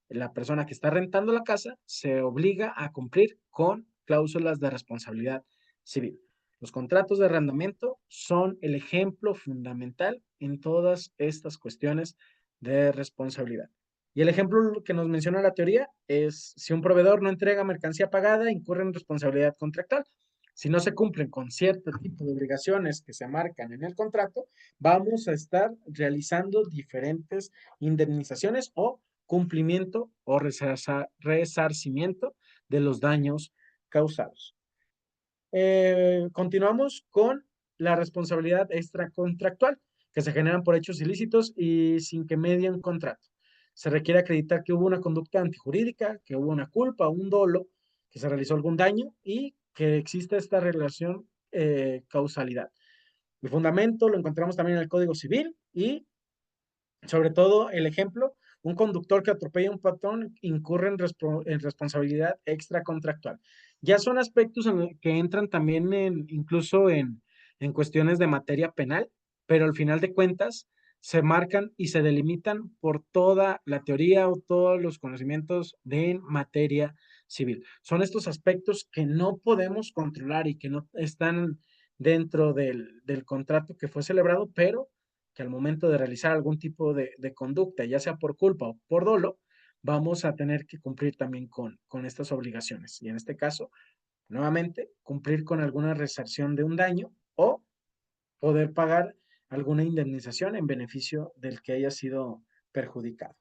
la persona que está rentando la casa se obliga a cumplir con cláusulas de responsabilidad civil. Los contratos de arrendamiento son el ejemplo fundamental en todas estas cuestiones de responsabilidad. Y el ejemplo que nos menciona la teoría es si un proveedor no entrega mercancía pagada, incurre en responsabilidad contractual. Si no se cumplen con cierto tipo de obligaciones que se marcan en el contrato, vamos a estar realizando diferentes indemnizaciones o cumplimiento o resarcimiento de los daños causados. Continuamos con la responsabilidad extracontractual, que se generan por hechos ilícitos y sin que medie un contrato. Se requiere acreditar que hubo una conducta antijurídica, que hubo una culpa, un dolo, que se realizó algún daño y que existe esta relación causalidad. El fundamento lo encontramos también en el Código Civil y sobre todo, el ejemplo, un conductor que atropella a un patrón incurre en responsabilidad extracontractual. Ya son aspectos que entran también incluso en cuestiones de materia penal, pero al final de cuentas se marcan y se delimitan por toda la teoría o todos los conocimientos de materia civil. Son estos aspectos que no podemos controlar y que no están dentro del contrato que fue celebrado, pero que al momento de realizar algún tipo de conducta, ya sea por culpa o por dolo, vamos a tener que cumplir también con estas obligaciones. Y en este caso, nuevamente, cumplir con alguna resarción de un daño o poder pagar alguna indemnización en beneficio del que haya sido perjudicado.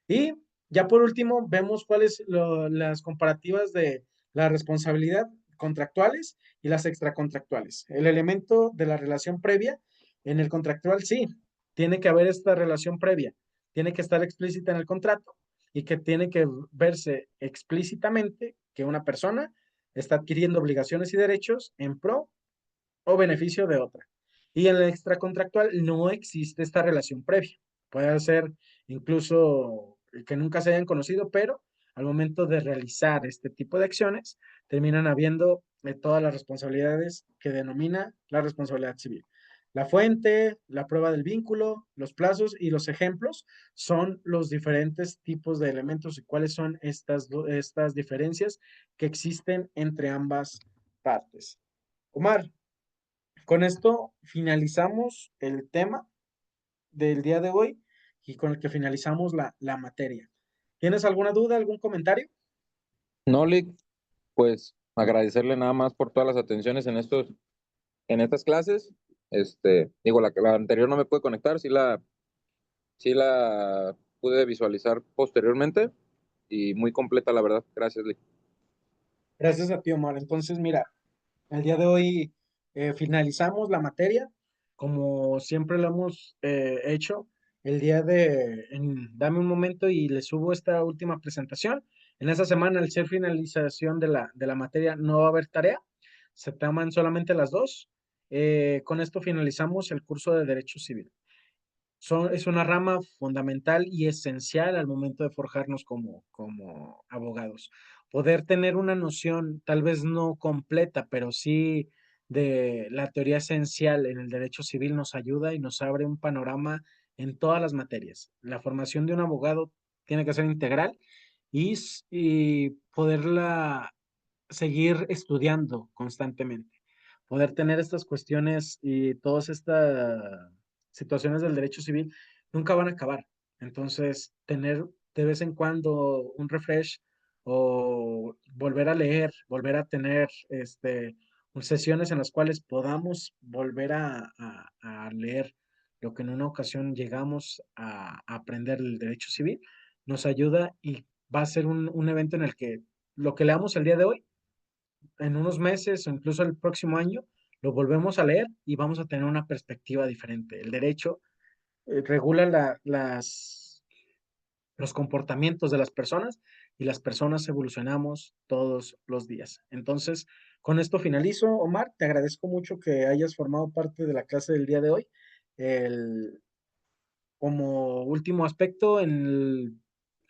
Y ya por último, vemos cuáles las comparativas de la responsabilidad contractuales y las extracontractuales. El elemento de la relación previa en el contractual, sí, tiene que haber esta relación previa, tiene que estar explícita en el contrato y que tiene que verse explícitamente que una persona está adquiriendo obligaciones y derechos en pro o beneficio de otra. Y en el extracontractual no existe esta relación previa. Puede ser incluso que nunca se hayan conocido, pero al momento de realizar este tipo de acciones, terminan habiendo todas las responsabilidades que denomina la responsabilidad civil. La fuente, la prueba del vínculo, los plazos y los ejemplos son los diferentes tipos de elementos y cuáles son estas diferencias que existen entre ambas partes. Omar, con esto finalizamos el tema del día de hoy y con el que finalizamos la materia. ¿Tienes alguna duda, algún comentario? No, Lick, pues agradecerle nada más por todas las atenciones en estas clases. Digo, la anterior no me pude conectar, sí la pude visualizar posteriormente y muy completa, la verdad. Gracias, Lick. Gracias a ti, Omar. Entonces, mira, el día de hoy finalizamos la materia, como siempre lo hemos hecho. Dame un momento y le subo esta última presentación. En esta semana, al ser finalización de la materia, no va a haber tarea, se toman solamente las dos. Con esto finalizamos el curso de Derecho Civil. Es una rama fundamental y esencial al momento de forjarnos como abogados. Poder tener una noción, tal vez no completa, pero sí de la teoría esencial en el derecho civil nos ayuda y nos abre un panorama en todas las materias. La formación de un abogado tiene que ser integral y poderla seguir estudiando constantemente, poder tener estas cuestiones y todas estas situaciones del derecho civil nunca van a acabar. Entonces, tener de vez en cuando un refresh o volver a leer, volver a tener sesiones en las cuales podamos volver a leer lo que en una ocasión llegamos a aprender del derecho civil, nos ayuda y va a ser un evento en el que lo que leamos el día de hoy en unos meses o incluso el próximo año, lo volvemos a leer y vamos a tener una perspectiva diferente. El derecho regula los comportamientos de las personas y las personas evolucionamos todos los días. Entonces, con esto finalizo. Omar, te agradezco mucho que hayas formado parte de la clase del día de hoy. El, como último aspecto,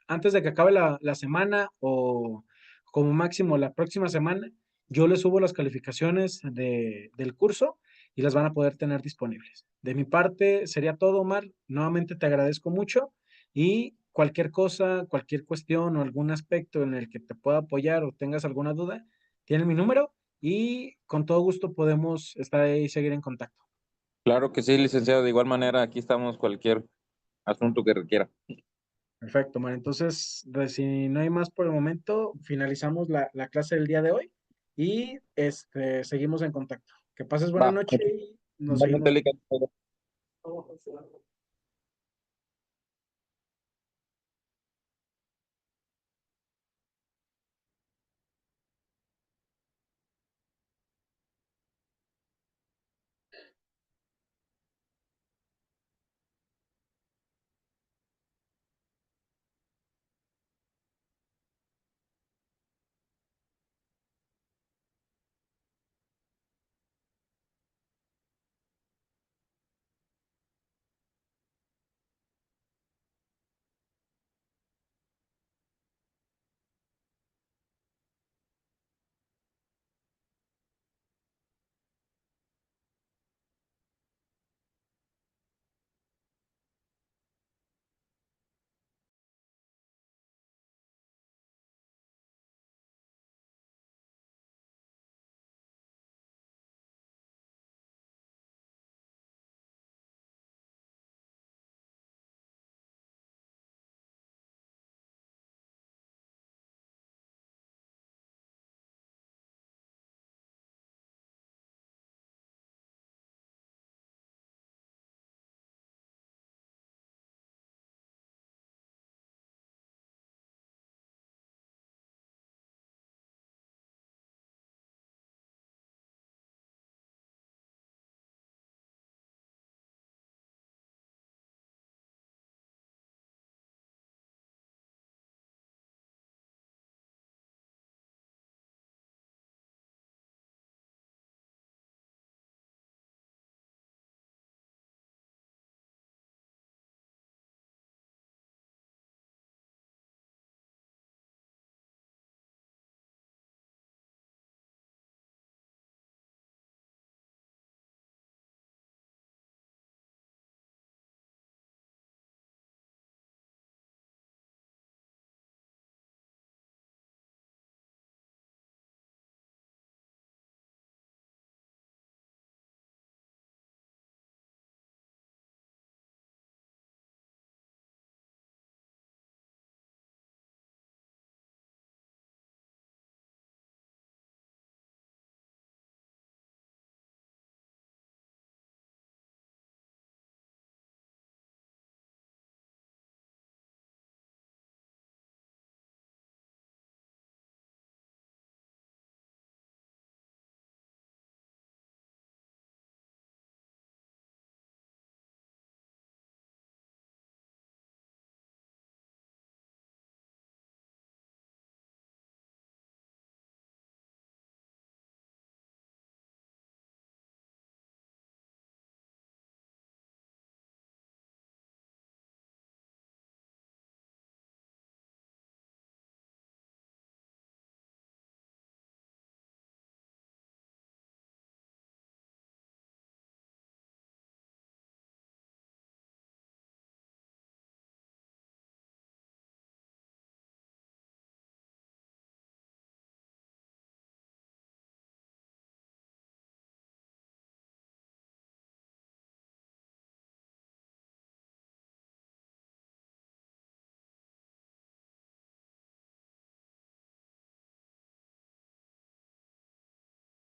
antes de que acabe la semana o como máximo la próxima semana, yo les subo las calificaciones del curso y las van a poder tener disponibles. De mi parte sería todo, Omar. Nuevamente te agradezco mucho y cualquier cosa, cualquier cuestión o algún aspecto en el que te pueda apoyar o tengas alguna duda, tienes mi número y con todo gusto podemos estar ahí y seguir en contacto. Claro que sí, licenciado. De igual manera, aquí estamos cualquier asunto que requiera. Perfecto, Omar. Entonces, si no hay más por el momento, finalizamos la clase del día de hoy y seguimos en contacto. Que pases buena Va, noche y nos igualmente, seguimos. Lick.